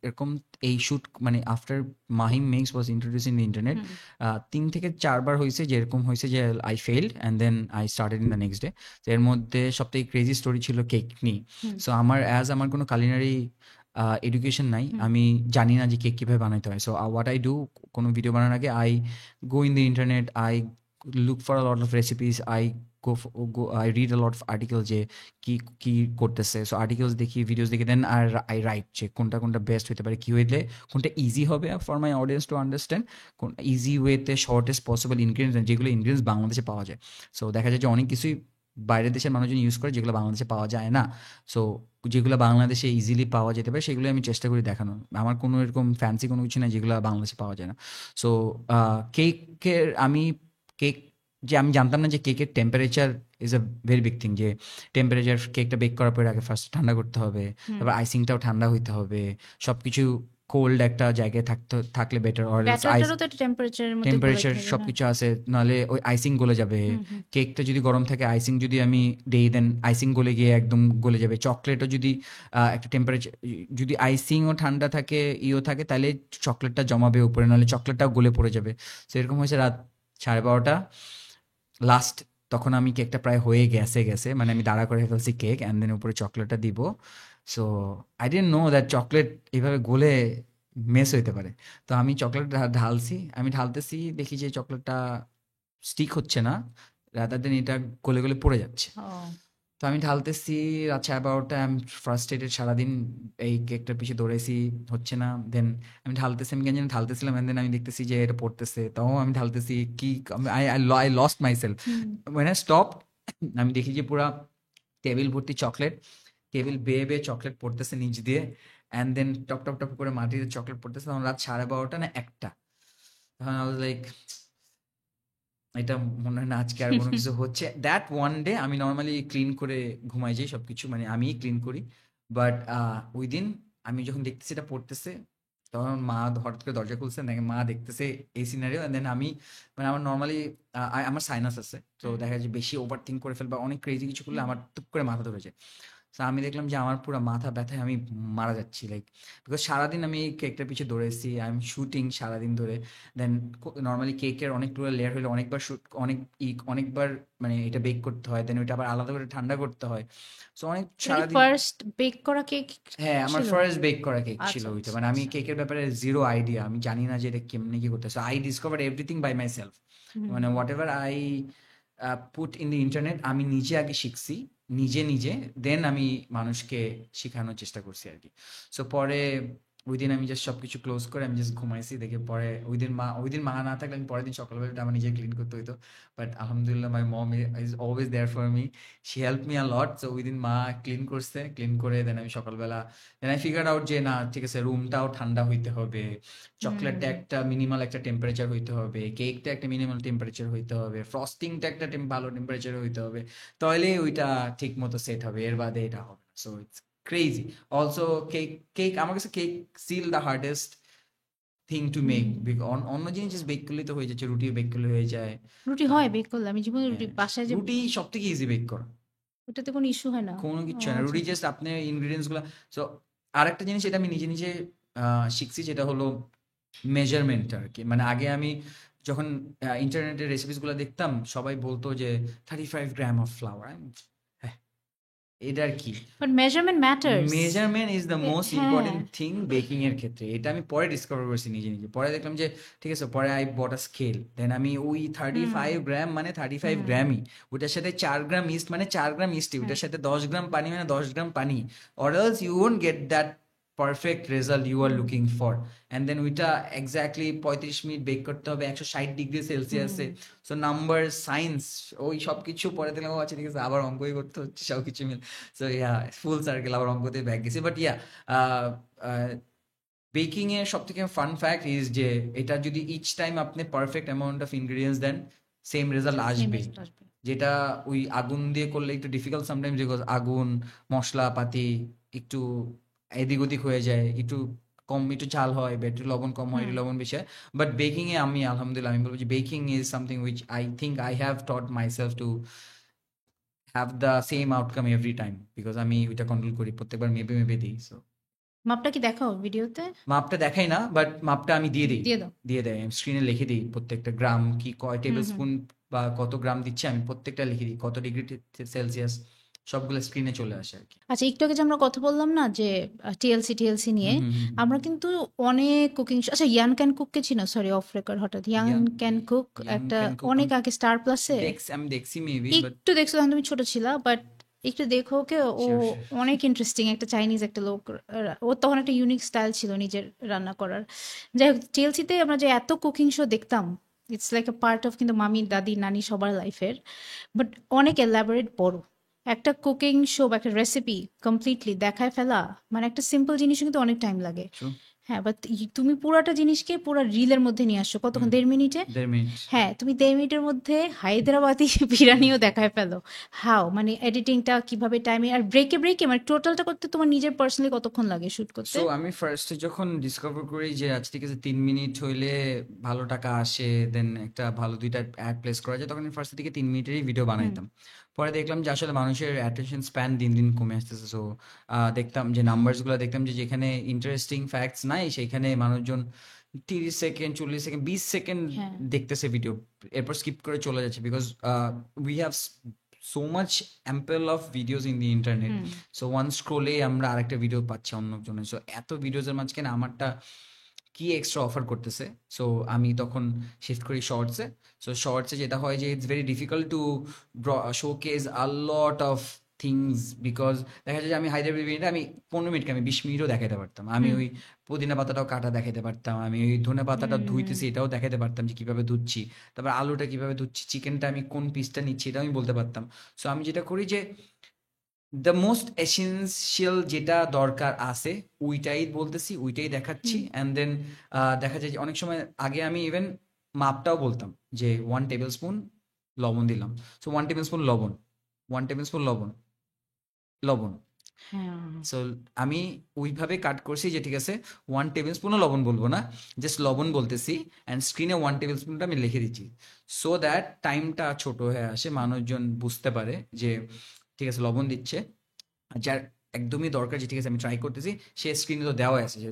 এরকম এই শুট মানে after Mahim makes was introduce in the internet, হুম 3 থেকে 4 বার হয়েছে যে এরকম হয়েছে যে I failed and then I started in the next day. তো এর মধ্যে সবথেকে ক্রেজি স্টোরি ছিল কেক নিয়ে। হুম সো আমার কোনো কালিনারি এডুকেশন নাই, হুম আমি জানি না যে কেক কীভাবে বানাইতে হয়। সো হোয়াট আই ডু, কোনো ভিডিও বানানোর আগে I go in the internet, I look for a lot of recipes, I I read a lot of article যে কি কি করতেছে। সো আর্টিকেলস দেখি, ভিডিওস দেখি, দেন আর আই রাইট যে কোনটা কোনটা বেস্ট হতে পারে, কি হইলে কোনটা ইজি হবে for my audience to understand, কোন ইজি ওয়েতে শর্টেস্ট পসিবল ইনগ্রিডিয়েন্টস, যেগুলো ইনগ্রিডিয়েন্টস বাংলাদেশে পাওয়া যায়। সো দেখা যায় যে অনেক কিছুই বাইরের দেশের মানুষজন ইউজ করে যেগুলো বাংলাদেশে পাওয়া যায় না। সো যেগুলো বাংলাদেশে ইজিলি পাওয়া যেতে পারে সেগুলো আমি চেষ্টা করি দেখানোর। আমার কোনো এরকম ফ্যান্সি কোনো কিছু নাই যেগুলো বাংলাদেশে পাওয়া যায় না। সো কেকের আমি কেক যে আমি জানতাম না যে কেকের temperature is a very big thing, যে টেম্পারেচার কেকটা বেক করার পরে আগে ফার্স্ট ঠান্ডা করতে হবে, হুম তারপর আইসিংটাও ঠান্ডা হইতে হবে, সব কিছু কোল্ড একটা জায়গায় থাকলে বেটার, অর আইস ব্যাটারটারও তো একটা টেম্পারেচারের মধ্যে গোলাইতে টেম্পারেচার হবে সব না? কিছু আছে, নাহলে ওই আইসিং গলে যাবে। হুম হুম কেকটা যদি গরম থাকে, আইসিং যদি আমি দেই, দেন আইসিং গলে গিয়ে একদম গলে যাবে। চকলেটও যদি একটা টেম্পারেচার, যদি আইসিংও ঠান্ডা থাকে, থাকে, তাহলে চকলেটটা জমাবে উপরে, নাহলে চকলেটটাও গলে পড়ে যাবে। তো এরকম হয়েছে রাত 12:30 লাস্ট, তখন আমি কেকটা প্রায় হয়ে গেছে, মানে আমি দাঁড়া করে ফেলছি কেক, অ্যান্ড দেন উপরে চকলেটটা দিব। So I didn't know that chocolate এইভাবে গলে মেস হইতে পারে। তো আমি চকলেট ঢালছি, আমি ঢালতেছি, দেখি যে চকলেটটা স্টিক হচ্ছে না, রাদার দেন এটা গলে গলে পড়ে যাচ্ছে। ও তো আমি ঢালতেছি রাত 12:30, আমি ফার্স্ট্রেটেড সারাদিন, এই কেকটার পিছিয়ে দৌড়াইছি, হচ্ছে না। দেন আমি ঢালতেছি, আমি কেন জানি ঢালতেছিলাম, দেন আমি দেখতেছি যে এটা পড়তেছে, তাও আমি ঢালতেছি কি, I I lost my self. Hmm when I stopped, আমি দেখি যে পুরা টেবিল ভর্তি চকলেট, টেবিল বেয়ে বেয়ে চকলেট পড়তেছে নিচ দিয়ে, and then top top top করে মাটিতে চকলেট পড়তেছে। তখন রাত 12:30 না 1টা, তখন আই ওয়াজ লাইক এটা মনে হয় না আজকে আর কোনো কিছু হচ্ছে। দ্যাট ওয়ান ডে আমি নর্মালি ক্লিন করে ঘুমাই যাই সবকিছু, মানে আমিই ক্লিন করি। বাট ওই দিন আমি যখন দেখতেছি এটা পড়তেছে, তখন মা হঠাৎ করে দরজা খুলছে, দেখে মা দেখতেছে এই সিনারিও, দেন আমি, মানে আমার নর্মালি আমার সাইনাস আছে, তো হুম দেখা যায় বেশি ওভার থিঙ্ক করে ফেলবা, অনেক ক্রেজি কিছু করলে হুম আমার টুক করে মাথা ধরে যায়। তো আমি দেখলাম যে আমার পুরো মাথা ব্যথায় আমি মারা যাচ্ছি, লাইক বিকজ সারাদিন আমি এই কেকটার পিছিয়ে দৌড়েছি, আই এম শুটিং সারাদিন ধরে। দেন নর্মালি কেকের অনেকগুলো লেয়ার হলে অনেকবার শুট, অনেকবার মানে এটা বেক করতে হয়, দেন ওইটা আবার আলাদা করে ঠান্ডা করতে হয়। সো অনেক এটা কি সারাদিন। ফার্স্ট বেক করা কেক হ্যাঁ, আমার ছিল? ফার্স্ট বেক করা কেক ছিল আচ্ছা ওইটা, আচ্ছা মানে আমি আচ্ছা। কেকের ব্যাপারে জিরো আইডিয়া, আমি জানি না যে এটা কেমনে কি করতে। So I discovered everything by myself, হুম মানে whatever I put in the internet, আমি নিজে আগে শিখছি, নিজে দেন আমি মানুষকে শেখানোর চেষ্টা করছি আর কি। সো পরে ওই দিন আমি জাস্ট সবকিছু ক্লোজ করে আমি জাস্ট ঘুমাইছি, দেখে পরে ওই দিন মা না থাকলে আমি পরের দিন সকালবেলাটা আমার নিজে ক্লিন করতে হইতো। বাট আলহামদুলিল্লাহ my mom is always there for me, she help me a lot. So ওই দিন মা ক্লিন করছে, ক্লিন করে দেন আমি সকালবেলা, দেন আই ফিগার আউট যে না ঠিক আছে, রুমটাও ঠান্ডা হইতে হবে, চকলেটটা হুম একটা মিনিমাল একটা টেম্পারেচার হইতে হবে, কেকটা একটা মিনিমাল টেম্পারেচার হইতে হবে, ফ্রস্টিংটা একটা ভালো টেম্পারেচার হইতে হবে, তাহলে ওইটা ঠিক মতো সেট হবে, এর বাদে এটা হবে না। So it's crazy. Also cake cake আমার কাছে cake still the hardest thing to make, হুম অন্য জিনিস বেক করলে তো হয়ে যাচ্ছে, রুটি বেক করলে হয়ে যায়। রুটি হয় বেক করলে? আমি জীবনে রুটি হ্যাঁ, বাসায় যে, রুটি সব থেকে ইজি বেক করা, ওটাতে কোনো ইস্যু হয় না? কোনো ও কিচ্ছু হয় না। আচ্ছা রুটি আচ্ছা। জাস্ট আপনার ইনগ্রিডিয়েন্টস গুলা। সো আরেকটা জিনিস, এটা আমি নিজে শিখছি যেটা হলো মেজারমেন্ট আর কি। মানে আগে আমি যখন ইন্টারনেটের রেসিপিসগুলো দেখতাম সবাই বলতো যে 35 গ্রাম অফ ফ্লাওয়ার, এটার কি? But measurement matters. Measurement is the most হ্যাঁ। ইম্পর্টেন্ট থিং বেকিং এর ক্ষেত্রে। এটা আমি পরে ডিসকভার করছি নিজে নিজে। পরে দেখলাম যে ঠিক আছে, পরে আই বট আ স্কেল, দেন আমি ওই 35 গ্রাম মানে 35 গ্রামই, ওটার সাথে 4 গ্রাম ইস্ট মানে 4 গ্রাম ইস্ট, ওটার সাথে 10 গ্রাম পানি মানে 10 গ্রাম পানি, or else you won't get that perfect result you are looking for. And then ওইটা এক্স্যাক্টলি 35 মিনিট বেক করতে হবে 160 ডিগ্রি সেলসিয়াসে। সো নাম্বার সায়েন্স ওই সব কিছু পরে দিলাম, আচ্ছা ঠিক আছে, আবার অঙ্কই করতে হচ্ছে সব কিছু মিলে। সো ইয়া, ফুল সার্কেল আবার অঙ্কতে ব্যাক গেছি। বাট ইয়া, বেকিং এর সব থেকে ফান ফ্যাক্ট ইজ যে এটা যদি ইচ টাইম আপনি পারফেক্ট অ্যামাউন্ট অফ ইনগ্রিডিয়েন্টস দেন, সেম রেজাল্ট আসবেই। যেটা ওই আগুন দিয়ে করলে একটু ডিফিকাল্ট সামটাইমস, বিকজ আগুন, মশলাপাতি একটু এদিক ওদিক হয়ে যায়, একটু কম, একটু ঝাল হয় বা একটু লবণ কম হয়, একটু লবণ বেশি হয়। বাট বেকিং এ আমি আলহামদুলিল্লাহ আমি বলবো যে baking is something which I think I have taught myself to have the same outcome every time, because আমি ওইটা কন্ট্রোল করি, প্রত্যেকবার মেপে মেপে দিই। সো মাপটা কি দেখাও ভিডিওতে? মাপটা দেখাই না, বাট মাপটা আমি দিয়ে দিই, দিয়ে দাও। দিয়ে দেয়, আমি স্ক্রিনে লিখে দিই প্রত্যেকটা গ্রাম কি কয় টেবিল স্পুন বা কত গ্রাম দিচ্ছে, আমি প্রত্যেকটা লিখে দিই, কত ডিগ্রি সেলসিয়াস, সবগুলো স্ক্রিনে চলে আসে আর কি। আচ্ছা, একটু আগে যে আমরা কথা বললাম না যে টিএলসি নিয়ে, আমরা কিন্তু অনেক কুকিং, আচ্ছা ইয়ান ক্যান কুককে চিনো? সরি অফ রেকর্ড, হঠাৎ ইয়ান ক্যান কুক একটা অনেক আগে স্টার প্লাসে আমি দেখছি মেবি, বাট একটু দেখছো তখন তুমি ছোট ছিলা, বাট একটু দেখো ওকে, ও অনেক ইন্টারেস্টিং একটা চাইনিজ একটা লোক। ও তখন একটা ইউনিক স্টাইল ছিল নিজের রান্না করার। যাই হোক, টিএলসিতে আমরা যে এত কুকিং শো দেখতাম, it's like a part of কিন্তু মামি দাদি নানি সবার লাইফের, বাট অনেক এলাবোরেট বড় একটা কুকিং শো বা একটা রেসিপি কমপ্লিটলি দেখায় ফেলা, মানে একটা সিম্পল জিনিসও কিন্তু অনেক টাইম লাগে। হ্যাঁ, বাট তুমি পুরাটা জিনিসকে পুরা রিলের মধ্যে নিয়ে আসছো কতক্ষণ, 1.5 মিনিটে? 1.5 মিনিট। হ্যাঁ, তুমি 1.5 মিনিটের মধ্যে হায়দ্রাবাদি বিরিয়ানিও দেখায় ফেলো। হাও, মানে এডিটিংটা কিভাবে, টাইমে আর ব্রেকে ব্রেকে, মানে টোটালটা করতে তোমার নিজের পার্সোনালি কতক্ষণ লাগে শুট করতে? সো আমি ফার্স্টে যখন ডিসকভার করি যে আচ্ছা ঠিক আছে 3 মিনিট হইলে ভালো টাকা আসে, দেন একটা ভালো দুইটা অ্যাড প্লেস করা যায়, তখন আমি ফার্স্ট থেকে 3 মিনিটেরই ভিডিও বানাইতাম। পরে দেখলাম যে আসলে মানুষের অ্যাটেনশন স্প্যান দিন দিন কমে আসতেছে। সো দেখতাম যে নাম্বারসগুলো দেখতাম যে যেখানে ইন্টারেস্টিং ফ্যাক্টস নাই সেখানে মানুষজন 30 সেকেন্ড 40 সেকেন্ড 20 সেকেন্ড হ্যাঁ। দেখতেছে ভিডিও, এরপর স্কিপ করে চলে যাচ্ছে, because we have so much ample of videos in the internet. So one স্ক্রোলে আমরা আরেকটা ভিডিও পাচ্ছি অন্যজনের। সো এত ভিডিওসের মাঝখানে আমারটা কি এক্সট্রা অফার করতেছে, সো আমি তখন শিফট করি শর্টসে। সো শর্টসে যেটা হয় যে it's very difficult to showcase a lot of things, because দেখা যায় যে আমি হায়দ্রাবাদি বিরিয়ানিটা আমি 15 মিনিটকে আমি 20 মিনিটও দেখাতে পারতাম, আমি ওই পুদিনা পাতাটাও কাটা দেখাতে পারতাম, আমি ওই ধনে পাতাটা ধুইতেছি এটাও দেখাতে পারতাম যে কিভাবে ধুচ্ছি, তারপর আলুটা কিভাবে ধুচ্ছি, চিকেনটা আমি কোন পিসটা নিচ্ছি এটাও আমি বলতে পারতাম। সো আমি যেটা করি যে দ্য মোস্ট এসেনশিয়াল যেটা দরকার আছে ওইটাই বলতেছি, ওইটাই দেখাচ্ছি। অ্যান্ড দেন দেখা যায় যে অনেক সময় আগে আমি ইভেন মাপটাও বলতাম যে 1 টেবিল স্পুন লবণ দিলাম, সো 1 টেবিল স্পুন লবণ, 1 টেবিল স্পুন লবণ, লবণ। হ্যাঁ। সো আমি ওইভাবে কাট করছি যে ঠিক আছে 1 টেবিল স্পুনও লবণ বলবো না, জাস্ট লবণ বলতেছি, অ্যান্ড স্ক্রিনে 1 টেবিল স্পুনটা আমি লিখে দিচ্ছি, সো দ্যাট টাইমটা ছোট হয়ে আসে, মানুষজন বুঝতে পারে যে ঠিক আছে লবণ দিচ্ছে। আর যার একদমই দরকার যে ঠিক আছে আমি ট্রাই করতেছি, সে স্ক্রিনে তো দেওয়া আছে, যে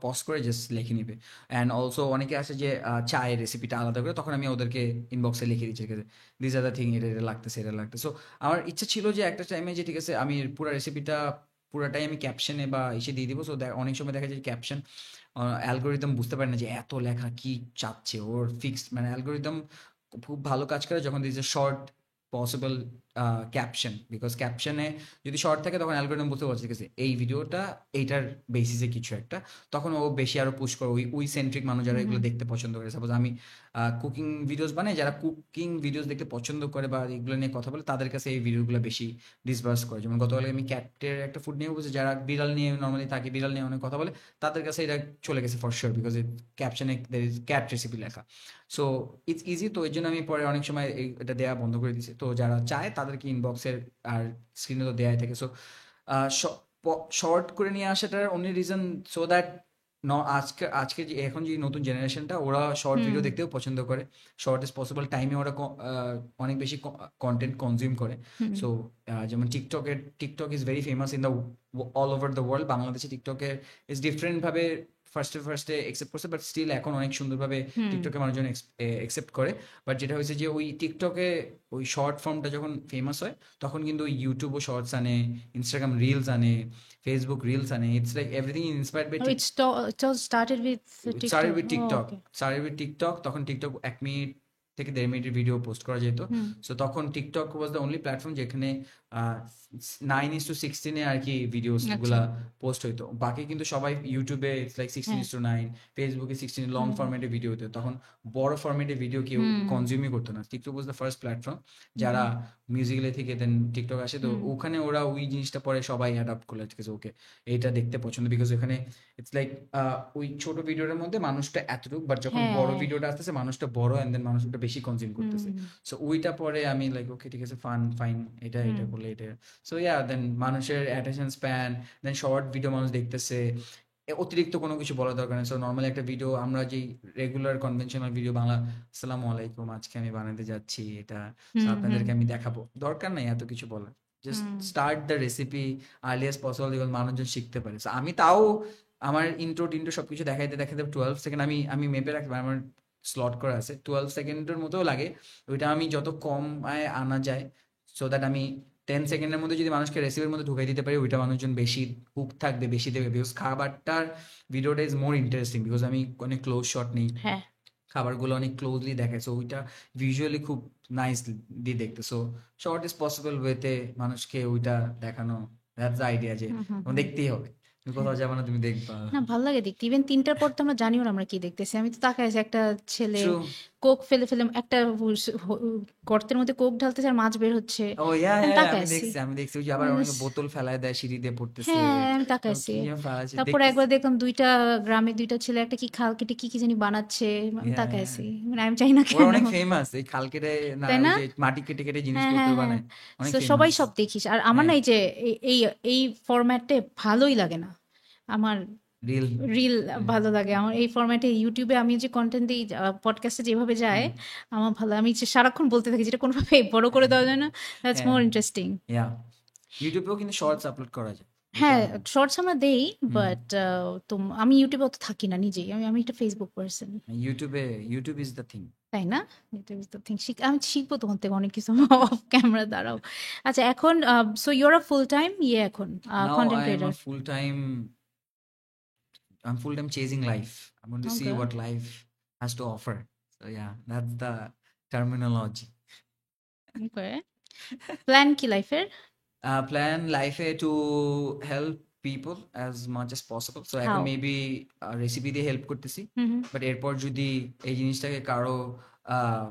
পজ করে জাস্ট লিখে নিবে। অ্যান্ড অলসো অনেকে আসে যে চায়ের রেসিপিটা আলাদা করে, তখন আমি ওদেরকে ইনবক্সে লিখে দিচ্ছি ঠিক আছে দিস আর দ্য থিং, এটা এটা লাগতেছে এটা লাগতেছে। সো আমার ইচ্ছা ছিল যে একটা টাইমে যে ঠিক আছে আমি পুরো রেসিপিটা পুরাটাই আমি ক্যাপশনে বা এসে দিয়ে দিব। সো অনেক সময় দেখা যায় ক্যাপশন অ্যালগোরিদম বুঝতে পারে না যে এত লেখা কি চাচ্ছে ওর, ফিক্সড মানে অ্যালগোরিদম খুব ভালো কাজ করে যখন this short possible caption, because ক্যাপশনে যদি শর্ট থাকে তখন অ্যালগোরিদম বুঝতে পারছে ঠিক আছে এই ভিডিওটা এইটার বেসিসে কিছু একটা, তখন ও বেশি আরো পুশ করে ওই সেন্ট্রিক মানুষ যারা এগুলো দেখতে পছন্দ করে। সাপোজ আমি কুকিং ভিডিওস বানাই, যারা কুকিং ভিডিওস দেখতে পছন্দ করে বা এগুলো নিয়ে কথা বলে তাদের কাছে এই ভিডিওগুলো বেশি ডিসভার্স করে। যেমন গতকাল আমি ক্যাটের একটা ফুড নিয়ে বলছি, যারা বিড়াল নিয়ে নর্মালি থাকে, বিড়াল নিয়ে অনেক কথা বলে, তাদের কাছে এটা চলে গেছে ফর শিওর, বিকজ ক্যাপশনে দের ইজ ক্যাট রেসিপি লেখা। সো ইটস ইজি, তো এর জন্য আমি পরে অনেক সময় এটা দেওয়া বন্ধ করে দিয়েছি। তো যারা চায় তাদেরকে ইনবক্সের আর স্ক্রিনে তো দেওয়াই থাকে। সো শর্ট করে নিয়ে আসাটার অনলি রিজন সো দ্যাট আজকে আজকে যে এখন যে নতুন জেনারেশনটা ওরা শর্ট ভিডিও দেখতেও পছন্দ করে, শর্ট ইজ পসিবল টাইমে ওরা অনেক বেশি কন্টেন্ট কনজিউম করে। সো যেমন TikTok is very famous in the all over the world, বাংলাদেশে টিকটকের ইজ ডিফারেন্ট ভাবে ফার্স্টে একসেপ্ট করছে, বাট স্টিল এখন অনেক সুন্দরভাবে হুম টিকটকে মানুষজন একসেপ্ট করে। বাট যেটা হয়েছে যে ওই টিকটকে ওই শর্ট ফর্মটা যখন ফেমাস হয়, তখন কিন্তু ওই ইউটিউবও শর্টস আনে, ইনস্টাগ্রাম রিলস আনে, ফেসবুক রিলস আনে। It's like everything inspired by it all started with started TikTok. with Oh, TikTok. okay. Started with TikTok. তখন টিকটক 1 মিনিট থেকে 1.5 মিনিটের ভিডিও পোস্ট করা যেত। হুম সো তখন TikTok was the only platform যেখানে 9:16 আর কি ভিডিওস আচ্ছা গুলা পোস্ট হইতো। বাকি কিন্তু সবাই ইউটিউবে ইটস লাইক হ্যাঁ 16:9, ফেসবুকে 16 লং হুম ফরম্যাটে ভিডিও হতো। তখন বড় ফরম্যাটে ভিডিও কেউ হুম কনজিউমই করতো না। TikTok was the first platform যারা হুম মিউজিক্যালি থেকে দেন টিকটক আসে। তো হুম ওখানে ওরা ওই জিনিসটা পরে সবাই অ্যাডাপ্ট করলো, ঠিক আছে ওকে এইটা দেখতে পছন্দ, বিকজ ওখানে ইটস লাইক ওই ছোট ভিডিওটার মধ্যে মানুষটা এতটুকু, বাট যখন বড় হ্যাঁ ভিডিওটা আসতেছে মানুষটা বড়, এন্ড দেন মানুষ ওটা বেশি কনজিউম করতেছে। হুম সো ওইটা পরে আমি লাইক ওকে ঠিক আছে ফান ফাইন, এটা হুম এটা করলে এটা। সো ইয়া, দেন মানুষের অ্যাটেনশন স্প্যান, দেন শর্ট ভিডিও মানুষ দেখতেছে, অতিরিক্ত কোনো কিছু বলা দরকার নেই। সো নর্মালি একটা ভিডিও আমরা যেই রেগুলার কনভেনশনাল ভিডিও বাংলা, আসসালামু আলাইকুম আজকে আমি বানাতে যাচ্ছি এটা, সো হুম হুম আপনাদেরকে আমি দেখাবো, দরকার নাই এত কিছু বলার। Just hmm start the recipe earliest possible, যেগুলো মানুষজন শিখতে পারে। So আমি তাও আমার ইন্ট্রো টিন্ট্রো সবকিছু দেখাইতে দেখাইতে 12 সেকেন্ড আমি আমি মেপে রাখতে পারি, আমার স্লট করা আছে 12 সেকেন্ডের মতো লাগে। ওইটা আমি যত কম আনা যায়, সো দ্যাট আমি 10 সেকেন্ডের মধ্যে যদি মানুষকে রেসিপির মধ্যে ঢুকাই দিতে পারি, ওইটা মানুষজন বেশি হুক থাকবে, বেশি দেবে। বিকজ খাবারটার ভিডিওটা ইজ মোর ইন্টারেস্টিং, বিকজ আমি অনেক ক্লোজ শট নিই, হ্যাঁ খাবারগুলো অনেক ক্লোজলি দেখায়। সো ওইটা ভিজুয়ালি খুব নাইস দিয়ে দেখতে। সো শর্ট ইজ পসিবল ওয়েতে মানুষকে ওইটা দেখানো, দ্যাটস দ্য আইডিয়া যে হুম হুম তোমার হুম দেখতেই হবে, তুমি হ্যাঁ কোথাও যাবে না, তুমি দেখবা। না ভাল লাগে দেখতে ইভেন 3টার পর তো আমরা জানিও না আমরা কি দেখতেছি আমি তো তাকাই আছি একটা ছেলে ট্রু। কোক ফেলে ফেলে একটা গর্তের মধ্যে কোক ঢালতেছে আর মাছ বের হচ্ছে ও ইয়া আমি ইয়া, তাকাই আমি আছি দেখছি আমি দেখছি, ওই যে আবার মানে অনেকে বোতল ফেলায় দেয়, সিঁড়ি দিয়ে পড়তেছে, হ্যাঁ আমি ও তাকাইছি কি যেন ফেলাচ্ছে তারপরে দেখতেছি। একবার দেখলাম দুইটা গ্রামে দুইটা ছেলে একটা কি খাল কেটে কি কি জানি বানাচ্ছে আমি ইয়া, তাকাইছি মানে আমি চাই না ওরা কেন অনেক ফেমাস এই খাল কেটে, না তাই ওই না যে মাটি কেটে কেটে হ্যাঁ জিনিসপত্র হ্যাঁ হ্যাঁ বানায়, অনেক তো সবাই ফেমাস। সব দেখিস আর আমার না হ্যাঁ, এই যে এই এই ফরম্যাটে ভালোই লাগে না আমার রিল। রিল ভালো লাগে আমার এই ফরম্যাটে ইউটিউবে আমি যে কন্টেন্ট দিই পডকাস্টে যেভাবে যায় আমার ভালো আমি যে সারাক্ষণ বলতে থাকি যেটা কোনোভাবে বড় করে দেওয়া যায় না দ্যাটস হ্যাঁ, মোর ইন্টারেস্টিং ইয়া, ইউটিউবেও কিন্তু শর্টস আপলোড করা যায়, ওইটা। হ্যাঁ শর্টস আমরা দেই হুম। বাট তো আমি ইউটিউবে অত থাকি না নিজেই আমি একটা Facebook person YouTube is the thing. তাই না ইউটিউব তো থিং আমি শিখবো তোমার থেকে অনেক কিছু অফ ক্যামেরা দ্বারাও আচ্ছা এখন so your a full time এখন Now content I am creator a I'm full time chasing life. I'm going to see okay what life has to offer. So yeah, that's the terminology. Okay plan কি লাইফের Plan life to help people as much as possible. So এখন how maybe recipe দিয়ে help করতেছি, হুম হুম but এরপর যদি এই জিনিসটাকে কারো আহ,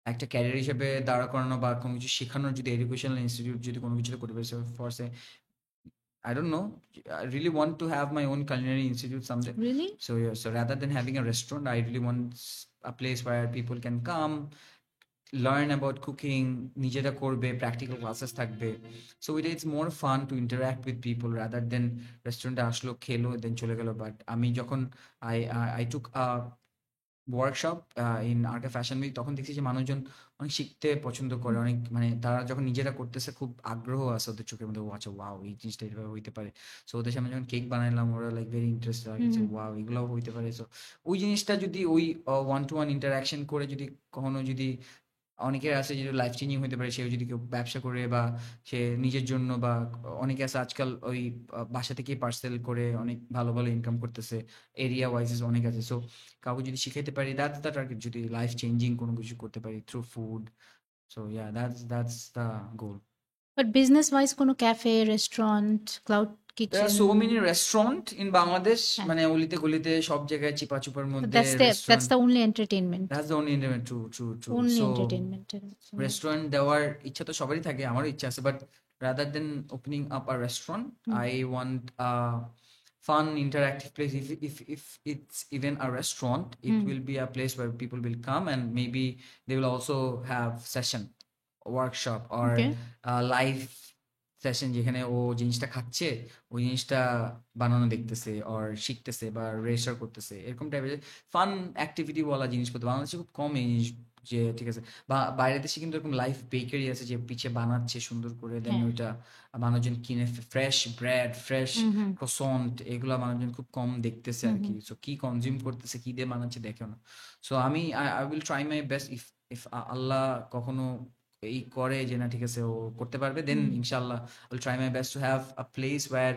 একটা ক্যারিয়ার হিসেবে দাঁড়া করানো বা কোনো কিছু শেখানোর, যদি এডুকেশনাল ইনস্টিটিউট যদি কোনো কিছুতে করতে পারি, for say I don't know. I really want to have my own culinary institute someday. Really So yeah, so rather than having a restaurant, I really want a place where people can come, learn about cooking, নিজেরা করবে, practical classes থাকবে. So it's more fun to interact with people rather than রেস্টুরেন্টে আসলো খেলো then চলে গেল. But আমি যখন I took a workshop in Arka fashion week, তখন দেখছি যে মানুষজন অনেক শিখতে পছন্দ করে, অনেক মানে তারা যখন নিজেরা করতেছে খুব আগ্রহ আছে ওদের চোখের মধ্যে, ও আচ্ছা ওয়াও এই জিনিসটা এইভাবে হইতে পারে। সো ওদের সামনে যখন কেক বানাইলাম, ওরা লাইক ভেরি ইন্টারেস্টেড হয়ে গেছে, ওয়াও এগুলোও হইতে পারে। সো ওই জিনিসটা যদি ওই ওয়ান টু ওয়ান ইন্টারাকশন করে যদি কখনো যদি, অনেকের আছে যেটা লাইফ চেঞ্জিং হতে পারে, সেও যদি কেউ ব্যবসা করে বা সে নিজের জন্য, বা অনেকে আছে আজকাল ওই বাসা থেকেই পার্সেল করে অনেক ভালো ভালো ইনকাম করতেছে, এরিয়া ওয়াইজেস অনেক আছে। সো কাউকে যদি শিখাইতে পারি, দ্যাটস দ্য টার্গেট, যদি লাইফ চেঞ্জিং কোনো কিছু করতে পারি through food. So yeah, that's the goal. But business wise কোনো cafe restaurant cloud There are kitchen so many restaurant in Bangladesh, হ্যাঁ মানে অলিতে গলিতে সব জায়গায় চিপা চুপার মধ্যে that's restaurant. The only entertainment that's the only entertainment, true true true. Only so entertainment restaurant দেওয়ার ইচ্ছা তো সবারই থাকে, আমারও ইচ্ছা আছে, but rather than opening up a restaurant, I want a fun interactive place. If it's even a restaurant, it will be a place where people will come, and maybe they will also have session, workshop, or okay live session, যেখানে ও জিনিসটা খাচ্ছে, ওই জিনিসটা বানানো দেখতেছে আর শিখতেছে বা register করতেছে, এরকম টাইপের ফান অ্যাক্টিভিটি বলা জিনিসপত্র বাংলাদেশে খুব কম এই জিনিস যে ঠিক আছে, বা বাইরের দেশে কিন্তু এরকম লাইভ বেকারি আছে যে পিছে বানাচ্ছে সুন্দর করে, দেন হ্যাঁ। ওইটা মানুষজন কিনে, ফ্রেশ ব্রেড, ফ্রেশ হুম, হুম, ক্রোসন্ট, এগুলা মানুষজন খুব কম দেখতেছে হুম, আর হুম। কি। সো কি কনজিউম করতেছে, কি দিয়ে বানাচ্ছে দেখেও না। সো আমি I will try my best, if if আল্লাহ কখনো এই করে যে না ঠিক আছে ও করতে পারবে, দেন হুম। ইনশাআল্লাহ will try my best to have a place where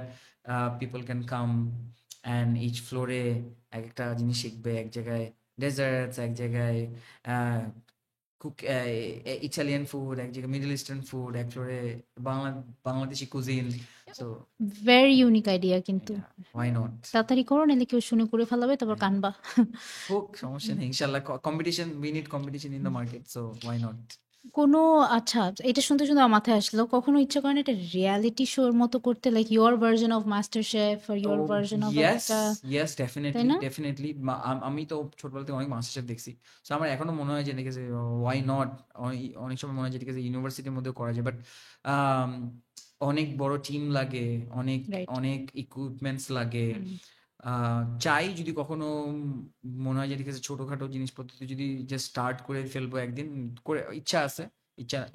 people can come and each ফ্লোরে এক একটা জিনিস শিখবে, এক জায়গায় ডেজার্টস, এক জায়গায় কুক ইটালিয়ান ফুড, এক জায়গায় মিডল ইস্টার্ন ফুড, এক ফ্লোরে Bangla Bangladeshi cuisine. So very unique idea কিন্তু। ওয়াই নট, তাড়াতাড়ি করো, নাহলে কেউ শুনে করে ফেলাবে, তারপর কানবা। হোক সমস্যা নেই ইনশাল্লাহ। Competition, we need competition in the market, so why not. কোনো আচ্ছা, এটা শুনতে শুনতে আমার মাথায় আসলো, কখনো ইচ্ছা করে না একটা রিয়ালিটি শোর মতো করতে, like your version of master chef আর your Oh, version of yes, একটা, yes, তাই definitely, না? definitely. আমি তো ছোটবেলা থেকে অনেক মাস্টার শেফ দেখছি। সো আমার এখনো মনে হয় যে ঠিক আছে, ওয়াই নট। অনেক সময় মনে হয় যে ঠিক আছে ইউনিভার্সিটির মধ্যেও করা যায়, বাট অনেক বড় টিম লাগে, অনেক রাইট। অনেক ইকুইপমেন্টস লাগে। চাই যদি কখনো মনে হয় যে ঠিক আছে ছোটখাটো জিনিসপত্র দিয়ে যদি জাস্ট স্টার্ট করে ফেলবো একদিন, করে ইচ্ছা আছে,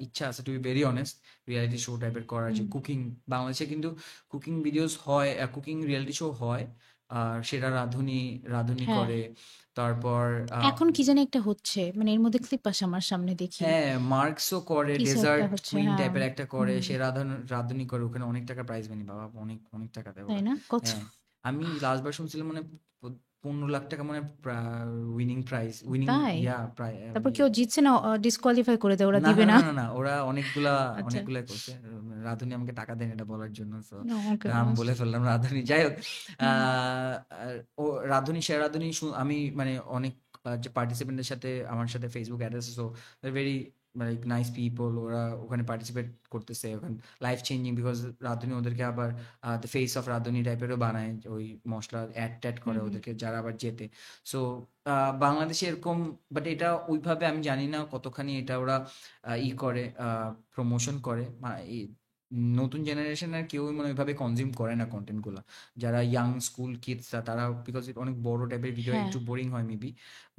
ইচ্ছা আছে to be very honest, reality show টাইপের করার, যে কুকিং, বাংলাদেশে কিন্তু কুকিং ভিডিওস হয়, কুকিং রিয়েলিটি শো হয়। আর সেটা রাঁধুনি রাঁধুনি হ্যাঁ, করে, তারপর আহ, এখন কি জানি একটা হচ্ছে, মানে এর মধ্যে ক্লিপ আসে আমার সামনে, দেখি হ্যাঁ মার্কসও করে, কিছু একটা ডেজার্ট হচ্ছে। কুইন হ্যাঁ। টাইপের একটা করে, হুম। সে রাঁধুনি করে, ওখানে অনেক টাকা প্রাইজ মানি, বাবা অনেক অনেক টাকা দেয় তাই ওরা। না? কত? হ্যাঁ, আমি লাস্ট বার শুনছিলাম মানে 15 লাখ টাকা মানে উইনিং প্রাইজ, উইনিং, তাই? ইয়া প্রায় তারপর কেউ জিতছে না, ডিসকোয়ালিফাই করে দেয়, ওরা না দিবে না না? না না না, ওরা অনেকগুলা আচ্ছা। অনেকগুলাই করছে। রাঁধুনি আমাকে টাকা দেন এটা বলার জন্য, তো ওকে। নাম বলে ফেললাম রাঁধুনি, যাই হোক। হুম। আর ও রাঁধুনি, সে রাঁধুনি আমি মানে অনেক যে পার্টিসিপেন্টের সাথে আমার সাথে ফেসবুক অ্যাড আছে, সো ভেরি মানে নাইস পিপল, ওরা ওখানে পার্টিসিপেট করতেছে ওখানে, লাইফ চেঞ্জিং, বিকজ রাঁধুনি ওদেরকে আবার দ্য ফেস অফ রাঁধুনি টাইপেরও বানায়, ওই মশলা অ্যাড ট্যাড হুম, করে হুম। ওদেরকে যারা আবার যেতে। সো বাংলাদেশে এরকম, বাট এটা ওইভাবে আমি জানি না কতখানি এটা ওরা করে, প্রমোশন করে, নতুন জেনারেশনের কেউই মানে ওইভাবে কনজিউম করে না কন্টেন্ট গুলা, যারা ইয়াং স্কুল কিডসরা, তারা বিকজ অনেক বড় টাইপের ভিডিও, হ্যাঁ। একটু বোরিং হয় মেবি,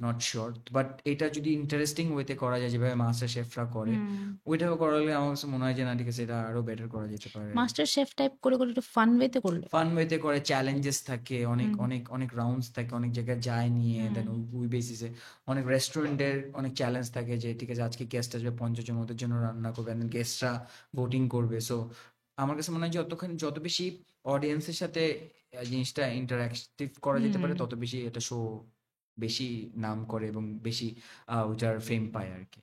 নট শিওর। বাট এটা যদি ইন্টারেস্টিং ওয়েতে করা যায় যেভাবে মাস্টার শেফরা করে, হুম। ওইটাও করালে আমার কাছে মনে হয় যে না ঠিক আছে, এটা আরো বেটার করা যেতে পারে। মাস্টার শেফ টাইপ করে করে একটু ফান ওয়েতে করলে। ফান ওয়েতে করে, চ্যালেঞ্জেস থাকে, অনেক হুম, অনেক অনেক রাউন্ডস থাকে, অনেক জায়গায় যায় নিয়ে, হুম। দেন ওই বেসিসে অনেক রেস্টুরেন্টের অনেক চ্যালেঞ্জ থাকে, যে ঠিক আছে আজকে গেস্ট আসবে 50 জন, ওদের জন্য রান্না করবে, দেন গেস্টরা ভোটিং করবে। সো আমার কাছে মনে হয় যত বেশি অডিয়েন্সের সাথে জিনিসটা ইন্টারাক্টিভ করা যেতে হুম। পারে, তত বেশি এটা শো বেশি নাম করে এবং বেশি ওইটার ফেম পায় আর কি।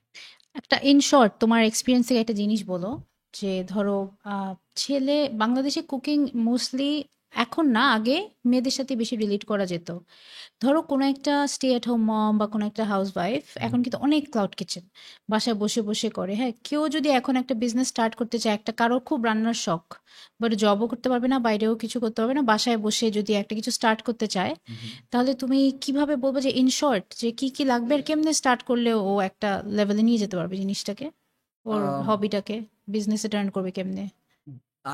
একটা ইন শর্ট তোমার এক্সপিরিয়েন্স থেকে একটা জিনিস বলো, যে ধরো আহ, ছেলে বাংলাদেশে কুকিং মোস্টলি, এখন না, আগে মেয়েদের সাথে বেশি রিলেট করা যেত। ধরো কোনো একটা স্টে এট হোম মম বা কোনো একটা হাউস ওয়াইফ হুম। এখন কিন্তু অনেক ক্লাউড কিচেন বাসায় বসে বসে করে। হ্যাঁ, কেউ যদি এখন একটা বিজনেস স্টার্ট করতে চায়, একটা কারো খুব রান্নার শখ, বাট জবও করতে পারবে না, বাইরেও কিছু করতে পারবে না, বাসায় বসে যদি একটা কিছু স্টার্ট করতে চায়, হুম হুম। তাহলে তুমি কিভাবে বলবে যে ইন শর্ট যে কি কি লাগবে আর কেমনে স্টার্ট করলে ও একটা লেভেলে নিয়ে যেতে পারবে জিনিসটাকে, ওর আহ, হবিটাকে বিজনেসে টার্ন করবে কেমনে?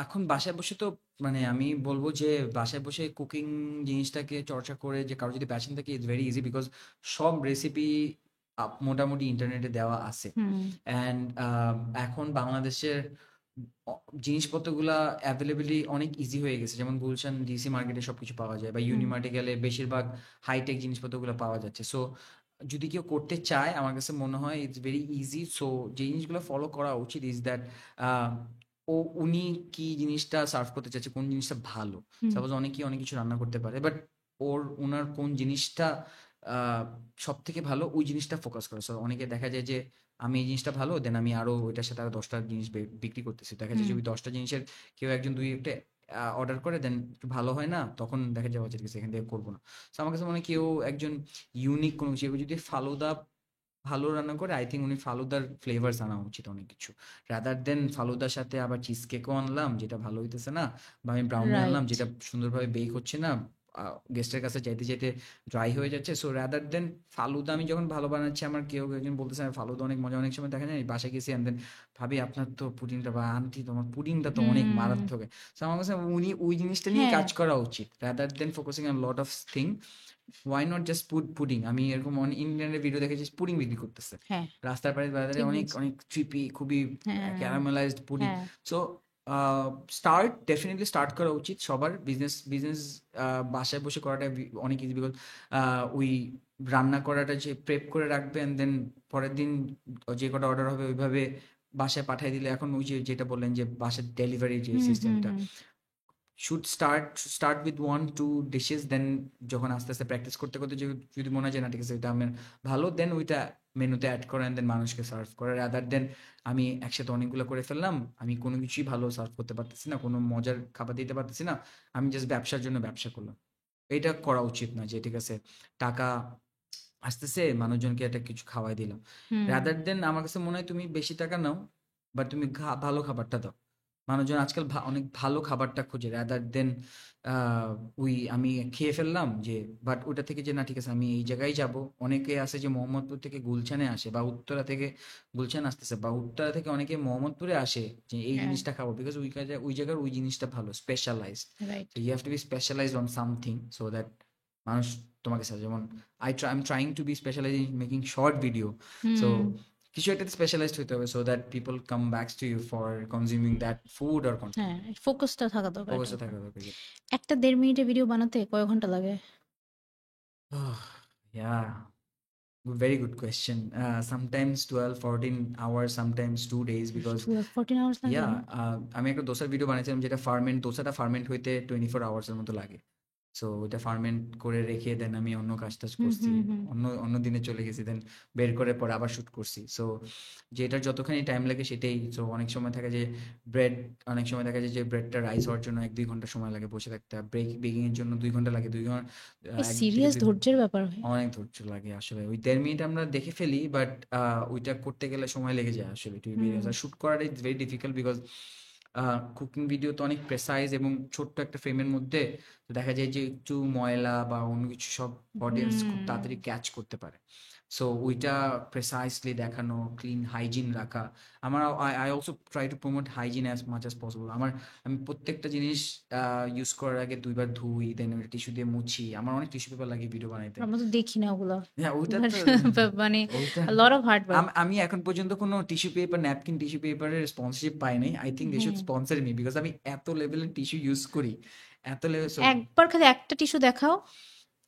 এখন বাসায় বসে তো মানে আমি বলবো যে বাসায় বসে কুকিং জিনিসটাকে চর্চা করে, যে কারো যদি প্যাশন থাকে, ইটস ভেরি ইজি, বিকজ সব রেসিপি মোটামুটি ইন্টারনেটে দেওয়া আছে। হুম, অ্যান্ড এখন বাংলাদেশের জিনিসপত্রগুলা অ্যাভেলেবেলি অনেক ইজি হয়ে গেছে, যেমন গুলশান ডিসি মার্কেটে সবকিছু পাওয়া যায়, বা হুম, ইউনিমার্টে গেলে বেশিরভাগ হাইটেক জিনিসপত্রগুলো পাওয়া যাচ্ছে। সো যদি কেউ করতে চায়, আমার কাছে মনে হয় ইটস ভেরি ইজি। সো যে জিনিসগুলো ফলো করা উচিত ইজ দ্যাট উনি কি জিনিসটা সার্ভ করতে চাচ্ছে, কোন জিনিসটা ভালো। হুম, সাপোজ অনেকেই অনেক কিছু রান্না করতে পারে, বাট ওনার কোন জিনিসটা সব থেকে ভালো, ওই জিনিসটা ফোকাস করে। সো অনেকে দেখা যায় যে আমি এই জিনিসটা ভালো, দেন আমি আরো ওইটার সাথে আরো 10টা জিনিস বিক্রি করতেছি, দেখা যায় হুম। যে ওই 10টা জিনিসের কেউ একজন দুই একটা অর্ডার করে, দেন একটু ভালো হয় না, তখন দেখা যাবে যে ঠিক আছে এখান থেকে করবো না। তো আমার কাছে মনে হয় কেউ একজন ইউনিক কোনো কিছু, কেউ যদি ফালুদা ভালো রান্না করে, আই থিঙ্ক উনি ফালুদার ফ্লেভার্স আনা উচিত অনেক কিছু, রাদার দেন ফালুদার সাথে আবার চিজ কেকও আনলাম যেটা ভালো হইতেছে না, বা আমি ব্রাউনি আনলাম রাইট। যেটা সুন্দরভাবে বেক হচ্ছে না, গেস্টের কাছে যাইতে যাইতে ড্রাই হয়ে যাচ্ছে। সো রাদার দেন ফালুদা আমি যখন ভালো বানাচ্ছি, আমার কেউ একজন বলতেছে ফালুদা অনেক মজা, অনেক সময় দেখা যায় বাসায় গেছি অ্যান্ড দেন ভাবি আপনার তো পুডিংটা, বা আন্টি তোমার পুডিংটা তো অনেক হুম। মারাত্মক। সো আমার কাছে উনি ওই জিনিসটা নিয়ে হ্যাঁ, কাজ করা উচিত rather than focusing on lot of thing. Why not just pudding? আমি এরকম অনেক ইন্ডিয়ানের ভিডিও দেখেছি পুডিং বিক্রি করতেছে হ্যাঁ, রাস্তার পাশে বাজারে, ঠিক অনেক বলছো। অনেক ট্রিপি, খুবই হ্যাঁ, ক্যারামেলাইজড পুডিং। হ্যাঁ, সো ডেফিনেটলি স্টার্ট করা উচিত সবার। বিজনেস বিজনেস বাসায় বসে করাটা অনেক ইজি, বিকজ ওই রান্না করাটা যে প্রেপ করে রাখবে অ্যান্ড দেন পরের দিন যে কটা অর্ডার হবে ওইভাবে বাসায় পাঠিয়ে দিলে, এখন ওই যে যেটা বললেন যে বাসার ডেলিভারি যে হুম, হুম, সিস্টেমটা, হুম। শুড স্টার্ট উইথ 1-2 ডিশেস, দেন যখন আস্তে আস্তে প্র্যাকটিস করতে করতে যদি মনে হয় যে না ঠিক আছে এটা আমার ভালো, দেন ওইটা মেনুতে অ্যাড করেন, দেন মানুষকে সার্ভ করে। রাদার দেন আমি একসাথে অনেকগুলো করে ফেললাম, আমি কোনো কিছুই ভালো সার্ভ করতে পারতেছি না, কোনো মজার খাবার দিতে পারতেছি না, আমি জাস্ট ব্যবসার জন্য ব্যবসা করলাম। এটা করা উচিত না যে ঠিক আছে টাকা আসতেছে মানুষজনকে একটা কিছু খাওয়াই দিলাম। হুম। রাদার দেন আমার কাছে মনে হয় তুমি বেশি টাকা নাও, বাট তুমি ভালো খাবারটা দাও। মানুষজন আজকাল অনেক ভালো খাবারটা খোঁজে রাদার দেন ওই আমি খেয়ে ফেললাম যে, বাট ওটা থেকে যে না ঠিক আছে আমি এই জায়গায় যাব। অনেকে আছে যে মোহাম্মদপুর থেকে গুলশানে আসে, বা উত্তরা থেকে গুলশান আসতেছে, বা উত্তরা থেকে অনেকে মোহাম্মদপুরে আসে যে এই হ্যাঁ, জিনিসটা খাবো, বিকজ ওই জায়গার ওই জিনিসটা ভালো specialised. Right. So you have to be specialised on something so that মানুষ তোমাকে সাথে, যেমন I am trying to be specialise in making short video. So হুম। কিছু একটা স্পেশালাইজড হতে হবে so that people come back to you for consuming that food or content. হ্যাঁ, ফোকাসটা থাকা দরকার এটার ফোকাসটা উপর। থাকা দরকার। একটা 1.5 মিনিটের ভিডিও বানাতে কয় ঘন্টা লাগে? Yeah, very good question. Sometimes 12-14 hours, sometimes 2 days, because 12-14 hours লাগে? yeah, আমি একটা দোসার ভিডিও বানিয়েছিলাম যেটা দোসাটা ফার্মেন্ট হইতে 24 hours এর মতো লাগে। সো ওইটা ফার্মেন্ট করে রেখে দেন আমি অন্য কাজ টাজ হুম, করছি, হুম, হুম। অন্য অন্য দিনে চলে গেছি, দেন বের করে পরে আবার শুট করছি। সো যেটার যতখানি টাইম লাগে সেটাই। সো অনেক সময় থাকে যে ব্রেড, অনেক সময় দেখা যায় যে ব্রেডটা রাইস হওয়ার জন্য 1-2 ঘন্টা সময় লাগে বসে থাকতে, বেকিং এর জন্য 2 ঘন্টা লাগে, 2 ঘন্টা, এই 1 থেকে সিরিয়াস 2 ধৈর্যের ব্যাপার ভাই। অনেক ধৈর্য লাগে আসলে। ওই 1.5 মিনিট আমরা দেখে ফেলি, বাট ওইটা করতে গেলে সময় লেগে যায় আসলে। টু বি হুম, ভেরি, শুট করাটা is very difficult, because cooking video তো অনেক প্রেসাইজ এবং ছোট্ট একটা ফ্রেমের মধ্যে, তো দেখা যায় যে একটু ময়লা বা অন্য কিছু সব অডিয়েন্স খুব হুম। তাড়াতাড়ি ক্যাচ করতে পারে। সো ওইটা প্রেসাইজলি দেখানো, ক্লিন হাইজিন রাখা। আমার I also try to promote hygiene as much as possible. আমি প্রত্যেকটা জিনিস ইউজ করার আগে 2 বার ধুই, দেন ওটা টিস্যু দিয়ে মুছি। আমার অনেক টিস্যু পেপার লাগে ভিডিও বানাইতে। আমরা তো দেখি না ওগুলা। হ্যাঁ, ওইটা তোমার তো মানে ওইটা লট অফ হার্ড ওয়ার্ক। আমি এখন পর্যন্ত কোনো ন্যাপকিন টিস্যু পেপারের স্পন্সরশিপ পাই নাই। আই থিংক দে শুড হ্যাঁ, স্পন্সর মি, বিকজ আমি এত লেভেলের টিস্যু ইউজ করি, এত লেভেল। সো একবার খালি একটা টিস্যু দেখাও,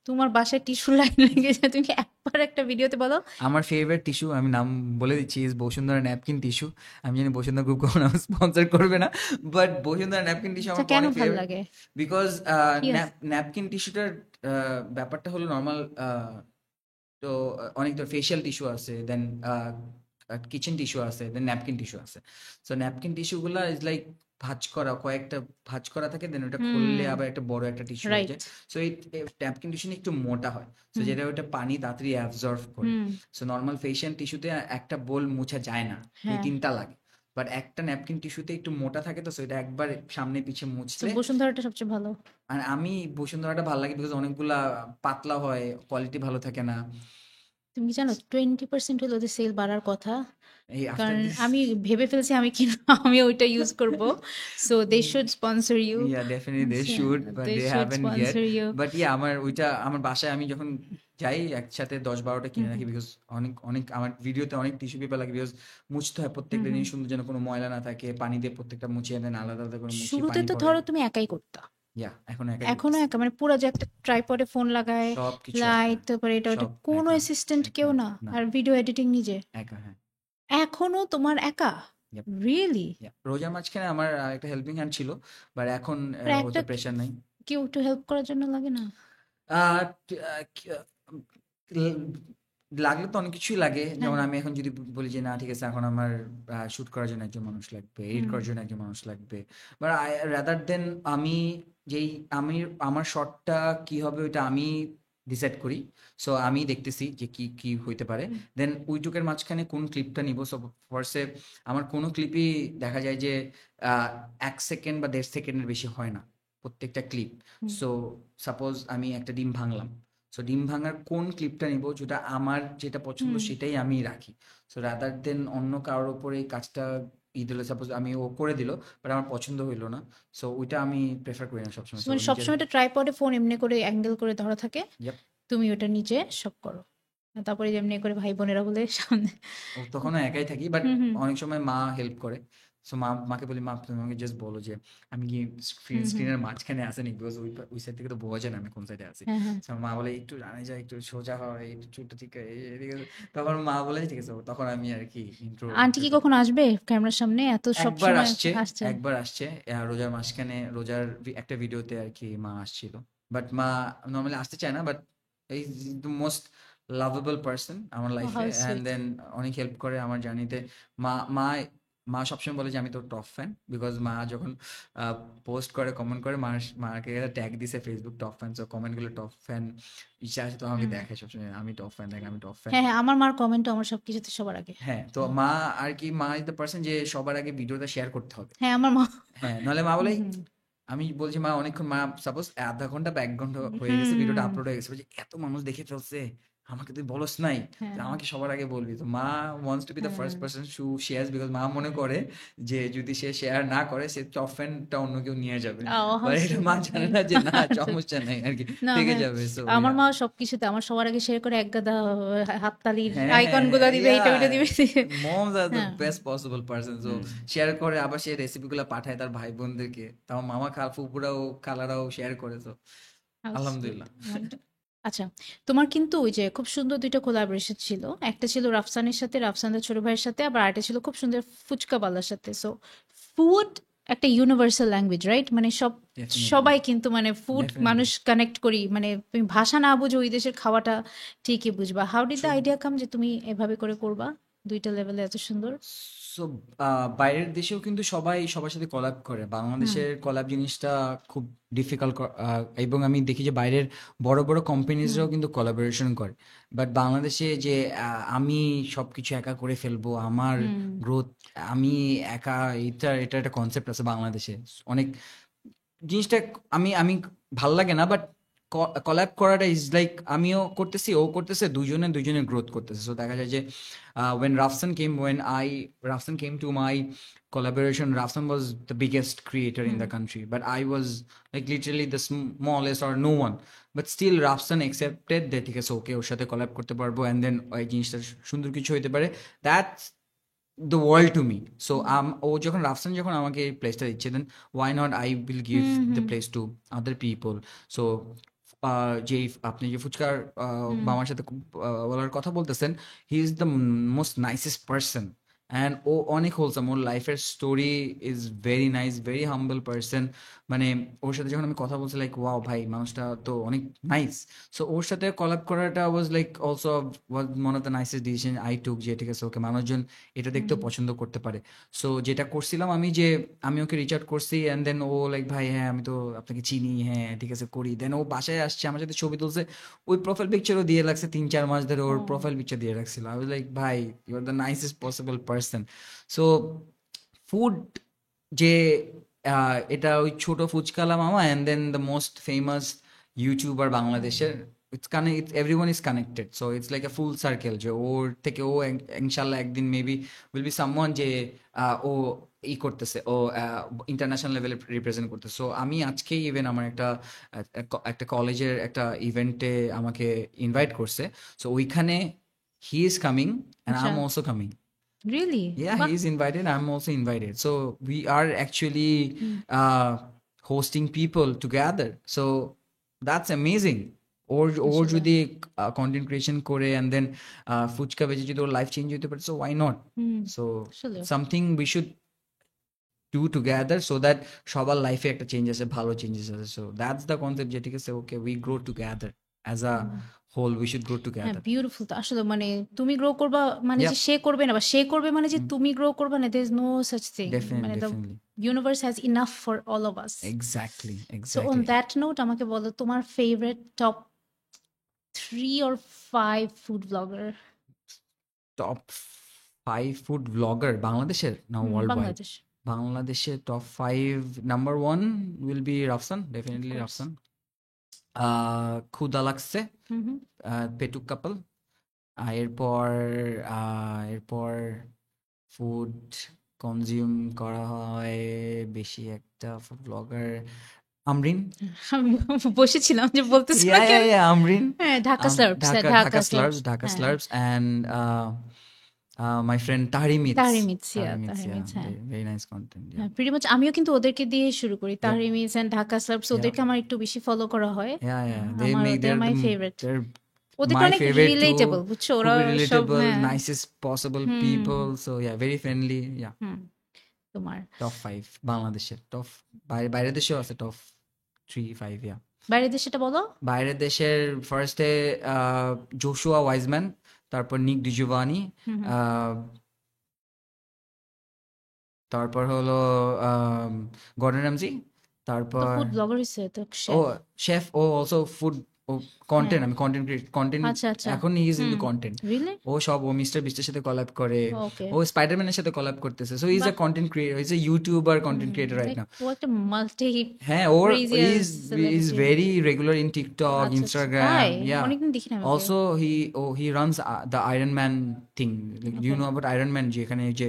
তোমার বাসায় টিস্যু লাইন লেগে যায়, তুমি একবার একটা ভিডিওতে বলো। আমার ফেভারিট টিস্যু আমি নাম বলে দিচ্ছি, ইজ বসুন্ধরা ন্যাপকিন টিস্যু। আমি জানি বসুন্ধরা গ্রুপ কখনো স্পন্সর করবে না, বাট বসুন্ধরা ন্যাপকিন টিস্যু আচ্ছা, আমার কেন অনেক ভাল ফেভারিট। লাগে? বিকজ কি আছে? ন্যাপকিন টিস্যুটার ব্যাপারটা হলো নর্মাল। তো অনেক তো ফেশিয়াল টিস্যু আছে, দেন কিচেন টিস্যু আছে, দেন ন্যাপকিন টিস্যু আছে। সো ন্যাপকিন টিস্যুগুলা ইজ লাইক কয়েকটা ভাঁজ করা থাকে, দেন ওটা খুললে হুম, আবার একটা বড় একটা টিস্যু হয়ে যায়। রাইট। সো এই ন্যাপকিন টিস্যু একটু মোটা হয়, সো হুম, যেটা ওটা পানি তাড়াতাড়ি অ্যাবজর্ব করে। হুম, সো নর্মাল ফেশিয়াল টিস্যুতে একটা বোল মুছা যায় না, হ্যাঁ। 2-3টা লাগে। বাট একটা ন্যাপকিন টিস্যুতে একটু মোটা থাকে, তো সেটা একবার সামনে পিছে তো মুছলে। বসুন্ধরাটা সবচেয়ে ভালো। আর আমি বসুন্ধরাটা ভালো লাগে বিকজ অনেকগুলা পাতলা হয়, কোয়ালিটি ভালো থাকে না। তুমি কি জানো 20% হলো ওদের সেল বাড়ার কথা? এই আফটার কারণ দিস আমি ভেবে ফেলছি আমি কিনবো, আমি ওইটা ইউজ করব। So they should sponsor you. yeah, definitely they should, but they they should haven't yet. Sponsor you. But yeah, আমার বাসায় আমি যখন যাই একসাথে 10-12টা হুম, কিনে রাখি, হুম, বিকজ অনেক অনেক আমার ভিডিওতে অনেক টিস্যু পেপার লাগে, বিকজ মুছতে হয় হুম, প্রত্যেকটা হুম। জিনিস সুন্দর, যেন কোনো ময়লা না থাকে, পানি দিয়ে প্রত্যেকটা মুছিয়ে দেন, আলাদা আলাদা করে মুছি, শুরুতে পানি তো পড়ে। ধরো তুমি একাই করতা, ইয়া এখন একাই এখনো করতেছি, একা, মানে পুরো যে একটা ট্রাইপডে ফোন লাগায়, সব কিছু একা, লাইট, তারপরে এটা ওটা, সব কোনো একা, অ্যাসিস্ট্যান্ট কেউ একা, না, না, আর ভিডিও এডিটিং নিজে। একা, হ্যাঁ। এখনো তোমার একা? Yep, really? yeah. রোজার মাঝখানে আমার একটা হেল্পিং হ্যান্ড ছিল, বাট এখন আর অত একটা প্রেশার নাই। কেউ একটু হেল্প করার জন্য লাগে না? আহ, ট- আহ, কি- আহ, ল- লাগলে তো অনেক কিছুই লাগে, হ্যাঁ। যেমন আমি এখন যদি বলি যে না ঠিক আছে এখন আমার শুট করার জন্য একজন মানুষ লাগবে, এডিট হুম, করার জন্য একজন মানুষ লাগবে, বাট রাদার দেন আমি যেই আমি আমার শটটা কি হবে ওইটা আমি ডিসাইড করি। সো আমি দেখতেছি যে কি কি হইতে পারে, হুম, দেন ওইটুকের মাঝখানে কোন ক্লিপটা নিব। সো ফার্স্টে আমার কোনো ক্লিপই দেখা যায় যে 1 সেকেন্ড বা 1.5 সেকেন্ডের বেশি হয় না। প্রত্যেকটা ক্লিপ। হুম। সো সাপোজ আমি একটা ডিম ভাঙলাম, সো ডিম ভাঙার কোন ক্লিপটা নিব যেটা আমার যেটা পছন্দ হুম। সেটাই আমি রাখি। সো রাদার দেন অন্য কারোর উপরে এই কাজটা দিল, সাপোজ আমি ও করে দিল বাট আমার পছন্দ হইলো না, সো ওইটা আমি প্রেফার করি না সবসময়। সো মানে নিজের, সবসময় একটা ট্রাইপডে ফোন এমনি করে অ্যাঙ্গেল করে ধরা থাকে, ইয়াপ। তুমি ওটা নিচে সব করো, তারপরে যেমনি করে ভাই বোনেরা বলে সামনে। ও তখনও একাই থাকি, বাট হুম হুম অনেক সময় মা হেল্প করে। সো মাকে বলি, মা তুমি আমাকে জাস্ট বলো যে আমি কি হুম হুম। স্ক্রিনের মাঝখানে আসে নি, বিকজ ওই ওই সাইড থেকে তো বোঝা যায় না আমি কোন সাইডে আছি। হ্যাঁ হ্যাঁ। So মা বলে একটু জানে যায়, একটু সোজা হয়, একটু চুলটা ঠিক করে এদিকে, তখন মা বলে ঠিক আছে, তখন আমি আর কি ইন্ট্রো আন্টি ইন্ট্রো কি দিই। কখন আসবে ক্যামেরার সামনে? এত সব একবার সময় আসছে, আসছে? একবার আসছে রোজার মাঝখানে, রোজার একটা ভিডিওতে আর কি মা আসছিল। বাট মা নর্মালি আসতে চায় না, বাট এই দ্য মোস্ট লাভেবল পার্সন আমার ও লাইফে, হাউ অ্যান্ড সুইট। দেন অনেক হেল্প করে আমার জার্নিতে। মা মা মা সবসময় বলে যে আমি তোর টপ ফ্যান, বিকজ মা যখন পোস্ট করে, কমেন্ট করে, মাকে ট্যাগ দিছে ফেসবুক টপ ফ্যান, সো কমেন্টগুলো টপ ফ্যান ইচ্ছা আছে তো আমাকে হুম। দেখে সবসময়, আমি টপ ফ্যান, দেখ আমি টপ ফ্যান। হ্যাঁ হ্যাঁ, আমার মার কমেন্টও আমার সবকিছুতে সবার আগে। হ্যাঁ, তো হুম। মা আর কি, মা ইজ দ্য পার্সন যে সবার আগে ভিডিওটা শেয়ার করতে হবে। হ্যাঁ আমার মা। হ্যাঁ, নাহলে মা হুম বলে, হুম আমি বলছি মা অনেকক্ষণ, মা সাপোজ আধা ঘন্টা বা ১ ঘন্টা হয়ে গেছে, ভিডিওটা হুম। আপলোড হয়ে গেছে, বলছে এত মানুষ দেখে ফেলছে, আমাকে তুই বলস নাই, তো হ্যাঁ আমাকে সবার আগে বলবি। তো মা ওয়ান্টস টু বি দ্য হ্যাঁ। First person who shares, because মা মনে করে যে যদি সে শেয়ার না করে সে টপ ফ্যানটা অন্য কেউ নিয়ে যাবে, ও হাউ বাট এটা সুইট। মা জানে না যে না, সমস্যা নেই আর কি, না থেকে হ্যাঁ, যাবে। সো আমার ইয়া, মা সবকিছুতে আমার সবার আগে শেয়ার করে একগাদা হাততালির হ্যাঁ আইকন হ্যাঁ গুলা হ্যাঁ, দিবে, ইয়া, এইটা ওইটা দিবে। মমস আর দ্য হ্যাঁ। Best possible person. সো হুম। শেয়ার করে, আবার সে রেসিপিগুলো পাঠায় তার ভাই বোনদেরকে, তাও মামা ফুপুরাও খালারাও শেয়ার করে। তো হাউ সুইট। আলহামদুলিল্লাহ। আচ্ছা, তোমার কিন্তু ওই যে খুব সুন্দর ২ টা কোলাবোরেশন ছিল। একটা ছিল রাফসানের সাথে, রাফসানদের ছোট ভাইয়ের সাথে, আবার আরেকটা ছিল খুব সুন্দর ফুচকাওয়ালার সাথে। সো ফুড একটা ইউনিভার্সাল ল্যাঙ্গুয়েজ, রাইট? মানে ডেফিনেটলি, সবাই কিন্তু মানে ফুড ডেফিনেটলি। মানুষ কানেক্ট করি। মানে তুমি ভাষা না বুঝো ওই দেশের খাওয়াটা ঠিকই বুঝবা। How did the true. Idea come যে তুমি এভাবে করে করবা? ২ টা লেভেলে এত সুন্দর? সো বাইরের দেশেও কিন্তু সবাই সবার সাথে কলাব করে, হুম, বাংলাদেশের কলাব জিনিসটা খুব ডিফিকাল্ট, এবং আমি দেখি যে বাইরের বড় বড় হুম, কোম্পানিজরাও কিন্তু কোলাবোরেশন করে, বাট বাংলাদেশে যে আমি সবকিছু একা করে ফেলবো, আমার হুম, গ্রোথ আমি একা, এটা একটা কনসেপ্ট আছে বাংলাদেশে অনেক, জিনিসটা আমি আমি ভাল লাগে না, বাট কলাব করাটা ইজ লাইক আমিও করতেছি, ও করতেছে, দুইজনে দুইজনের গ্রোথ করতেছে। সো দেখা যায় যে when Rafsan came to my collaboration, Rafsan was the biggest creator in hmm, the country, but I was like literally the smallest or no one, but still Rafsan accepted that ঠিক আছে ওকে ওর সাথে কলাব করতে পারবো, and then ওই জিনিসটা সুন্দর কিছু হইতে পারে, that's the world to me. So হুম, ও যখন রাফসান যখন আমাকে এই প্লেসটা দিচ্ছে, দেন why not I will give hmm, the hmm, place to other people. So যে আপনি যে ফুচকার হুম, মামার সাথে বলার কথা বলতেছেন, he is the most nicest person, and ও অনেক হোলসাম, ওর লাইফের story is very nice, very humble person. মানে ওর সাথে যখন আমি কথা বলছি, লাইক ওয়াও ভাই মানুষটা তো অনেক নাইস। সো ওর সাথে কলাব করাটা was like also was one of the nicest decision I took, যে ঠিক আছে ওকে মানুষজন এটা দেখতেও হুম, পছন্দ করতে পারে। সো যেটা করছিলাম আমি, যে আমি ওকে রিচ আউট করছি, অ্যান্ড দেন ও লাইক ভাই হ্যাঁ আমি তো আপনাকে চিনি, হ্যাঁ ঠিক আছে করি, দেন ও বাসায় আসছে আমার সাথে ছবি তুলছে, ওই প্রোফাইল পিকচারও দিয়ে রাখছে, ৩-৪ মাস ধরে ওর ও, প্রোফাইল পিকচার দিয়ে রাখছিল। আই ওয়াজ লাইক ভাই you are the nicest possible person. So food, যে এটা ওই ছোট ফুচকালা মামা and then the most famous YouTuber বাংলাদেশের, it's everyone is connected, so it's like a full circle, যে ওর থেকে ও ইনশাল্লাহ একদিন মেবি উইল বি সামওয়ান, যে ও ই করতেছে, ও ইন্টারন্যাশনাল লেভেলে রিপ্রেজেন্ট করতেছে। সো আমি আজকেই ইভেন আমার একটা কলেজের একটা ইভেন্টে আমাকে ইনভাইট করছে, সো ওইখানে he is coming and I আচ্ছা, am also coming. Really? Yeah, বাহ! he is invited. I'm also invited. So we are actually hmm, hosting people together. So that's amazing. ওর আসলে। যদি কন্টেন্ট ক্রিয়েশন করে and then fuchka বেচে যদি ওর life change হতে পারে, so why not? Hmm, So আসলেও। something we should do together so that সবার লাইফে একটা চেঞ্জ আসে, ভালো চেঞ্জেস আসে। So that's the concept, যে ঠিক আছে ওকে we grow together as a hmm. whole, we should grow হ্যাঁ, together. বিউটিফুল তো আসলে। মানে তুমি গ্রো করবা মানে যে Yep. সে করবে না, বা সে করবে মানে যে Mm. তুমি গ্রো করবা না, there is no such thing. Definitely, মানে the definitely. universe has enough for all of us. Exactly, So on exactly. that note আমাকে বলো তোমার favorite top 3 or 5 food vlogger? Top 5 food blogger বাংলাদেশের না world wide? Bangladesh. বাংলাদেশে top 5 number 1 will be Rafsan, of definitely course. Rafsan. ক্ষুধা লাগছে, হুম হুম। পেটুক কাপল। এরপর এরপর ফুড কনজিউম করা হয় বেশি একটা ফুড ব্লগার আমরিন। আমি বসেছিলাম যে বলতেছি না Yeah, yeah, কেন। yeah, Amrin. হ্যাঁ, ঢাকা স্লার্পস, হ্যাঁ Dhaka, Dhaka Dhaka slurps, Slurps, Dhaka হ্যাঁ Slurps, and my friend Tahri Meets. তাহরিমিৎস, Tahri তাহরিমিৎ, Meets, হ্যাঁ। very, very nice content. Yeah, হ্যাঁ, প্রিটি মাচ আমিও কিন্তু ওদেরকে দিয়ে শুরু করি, yep, তাহরিমিৎ and Dhaka slurps, yeah, ওদেরকে আমার একটু বেশি ফলো করা হয়। yeah, yeah. They আমার make ওদের মাই ফেভারিট, they're ওদেরকে my অনেক favorite too. রিলেটেবল, বুঝছো, ওরা খুবই সব, relatable, হ্যাঁ। nicest possible হুম people. So yeah, very friendly. Yeah, হুম। তোমার top 5 বাংলাদেশের top, বাইরের দেশেও আছে top 3, 5. Yeah, বাইরের দেশে সেটা বলো। বাইরের দেশের ফার্স্টে জোশুয়া ওয়াইজম্যান, তারপর নিক ডিজুভানি, হুম হুম। তারপর হলো গর্ডন র্যামজি, তো তারপর ফুড ব্লগার হচ্ছে তো, ও শেফ। শেফ, ও অলসো ফুড, ও হ্যাঁ, কন্টেন্ট, আমি কন্টেন্ট আচ্ছা আচ্ছা। এখন ইজ ইন হুম, কন্টেন্ট। রিয়েলি? ও মিস্টার বিস্টের সাথে কলাব করে, ওকে, ও স্পাইডারম্যানের সাথে কলাব করতেছে, সো ইজ এ বাহ। Content creator, is a YouTuber, content creator right now. ও একটা মাল্টি হ্যাঁ, ওর ক্রেজিয়াস is celebrity. Very regular in TikTok, আচ্ছা আচ্ছা, ইনস্টাগ্রাম, তাই ইয়া। অনেকদিন দেখি না আমি ওকে। Also, he runs the Iron Man thing. Like, do you okay, know about Iron Man? যেখানে যে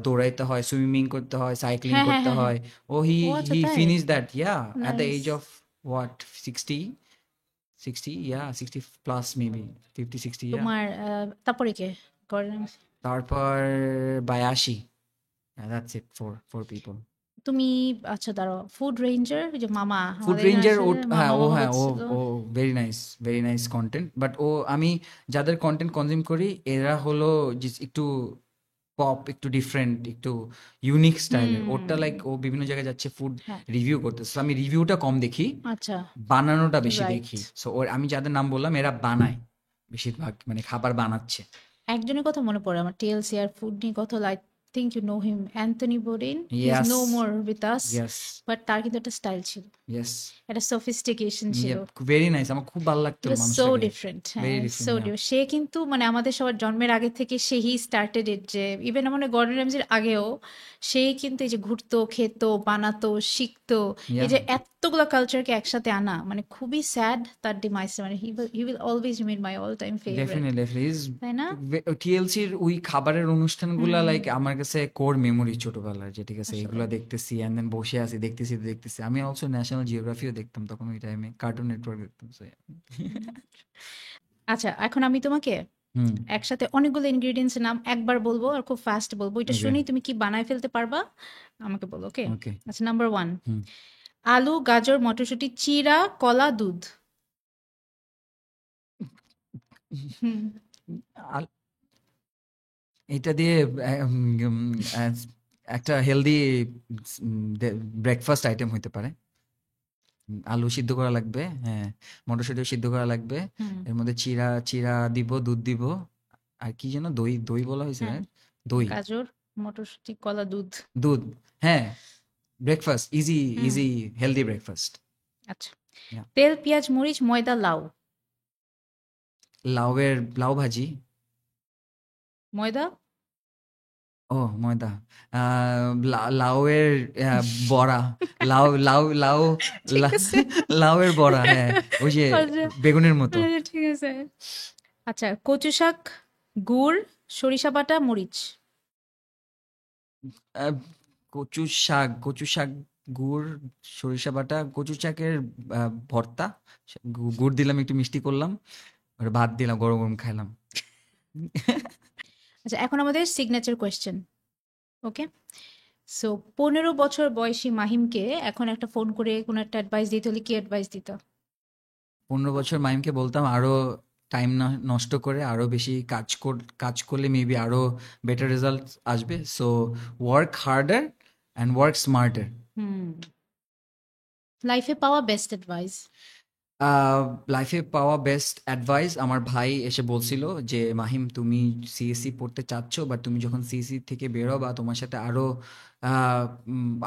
দৌড়াইতে হয়, সুইমিং করতে হয়, সাইক্লিং হ্যাঁ হ্যাঁ করতে হ্যাঁ হ্যাঁ। হয়। Oh, he ও আচ্ছা, he তাই, finished that. Yeah, at the nice. age of what? 60? 60? Yeah, 60 plus maybe. 50, 60, yeah. তোমার তারপরে কে করেন? তারপর বায়াশি। Yeah, that's it. Four people. তুমি, আচ্ছা দাঁড়াও, ফুড রেঞ্জার, যে মামা ফুড আমাদের এখানে রেঞ্জার, আসে, ও মামা মামা হ্যাঁ, বলছিল। ও ভেরি নাইস কন্টেন্ট, বাট আমি যাদের কন্টেন্ট কনজিউম করি এরা হলো যে একটু পপ, একটু ডিফারেন্ট, একটু ইউনিক স্টাইলের। ওরটা লাইক ও বিভিন্ন জায়গায় যাচ্ছে ফুড হ্যাঁ, রিভিউ করতে, so আমি রিভিউটা কম দেখি, আচ্ছা, বানানোটা বেশি রাইট। দেখি। সো আমি যাদের নাম বললাম এরা বানায় বেশিরভাগ, মানে খাবার বানাচ্ছে। একজনের কথা মনে পড়ে আমার, টিএলসি আর ফুড নিয়ে কথা, I think you know him, Anthony Bourdain. He is yes, no more with us, yes, but তার কিন্তু একটা স্টাইল ছিল, ইয়েস, একটা সফিস্টিকেশন ছিল। ভেরি নাইস, আমার খুব ভালো লাগতো সো মানুষটাকে, ডিফারেন্ট, ভেরি হ্যাঁ, ডিফারেন্ট। So different. সে কিন্তু মানে আমাদের সবার জন্মের আগে থেকে সেই স্টার্টেড ইট, যে ইভেন মানে গর্ডন র্যামজির আগেও সেই কিন্তু এই যে ঘুরতো, খেতো, বানাতো, শিখতো, এই যে এতগুলো কালচারকে একসাথে আনা, মানে খুবই স্যাড তার ডিমাইস, মানে he will always remain my all time favourite, definitely তাই না? টিএলসির ওই খাবারের অনুষ্ঠানগুলা লাইক আমার কাছে কোর মেমোরি ছোটবেলার, যে ঠিক আছে আসলে এগুলো দেখতেছি এন্ড দেন বসে আছি, দেখতেছি। আমি অলসো ন্যাশনাল জিওগ্রাফিও দেখতাম তখন, ওই টাইমে কার্টুন নেটওয়ার্ক দেখতাম, so yeah. আচ্ছা, এখন আমি তোমাকে হুম, একসাথে অনেকগুলো ইনগ্রেডিয়েন্টস নাম একবার বলবো আর খুব ফাস্ট বলবো, এটা ওকে, শুনেই তুমি কি বানায় ফেলতে পারবা আমাকে বলো, ওকে? ওকে, আচ্ছা, নাম্বার 1, হুম। আলু, গাজর, মটরশুঁটি, চিড়া, কলা, দুধ। হুম। আল- এটা দিয়ে উম, উম, আহ, একটা হেলদি ব্রেকফাস্ট আইটেম হইতে পারে। আলু সিদ্ধ করা লাগবে, হ্যাঁ, মটরশুঁটিও সিদ্ধ করা লাগবে, হুম, এর মধ্যে চিড়া চিড়া দিব, দুধ দিব, আর কি যেন দই দই বলা হয়েছে, হ্যাঁ, right? দই, গাজর, মটরশুঁটি, কলা, দুধ। দুধ, হ্যাঁ, ব্রেকফাস্ট, ইজি হুম, ইজি হেলদি ব্রেকফাস্ট। আচ্ছা। তেল, পেঁয়াজ, মরিচ, ময়দা, লাউ। লাউ ভাজি, ময়দা। ও ময়দা, লাউয়ের বড়া, লাউ লাউ লাউ ঠিক লা- আছে, লাউয়ের বড়া, হ্যাঁ, ওই যে আচ্ছা, বেগুনের মতো। আচ্ছা, ঠিক আছে। আচ্ছা, কচু শাক, গুড়, সরিষা বাটা, মরিচ। আহ, কচু শাক, গুড়, সরিষা বাটা, কচু শাকের ভর্তা, গুড় দিলাম, একটু মিষ্টি করলাম, আর ভাত দিলাম, গরম গরম খাইলাম। আচ্ছা, এখন আমাদের সিগনেচার কোয়েশ্চেন, ওকে? সো 15 বছর বয়সী মাহিমকে এখন একটা ফোন করে কোনো একটা অ্যাডভাইস দিতে হলে কি অ্যাডভাইস দিত? 15 বছর মাইমকে বলতাম আরো টাইম নষ্ট করে আরো বেশি কাজ করলে মেবি আরো বেটার রেজাল্ট আসবে। So work harder and work smarter. হুম, লাইফে পাওয়া বেস্ট অ্যাডভাইস। লাইফে পাওয়া বেস্ট অ্যাডভাইস আমার ভাই এসে বলছিল যে মাহিম তুমি সিএসসি পড়তে চাচ্ছ বা তুমি যখন সিএসসি থেকে বেরো বা তোমার সাথে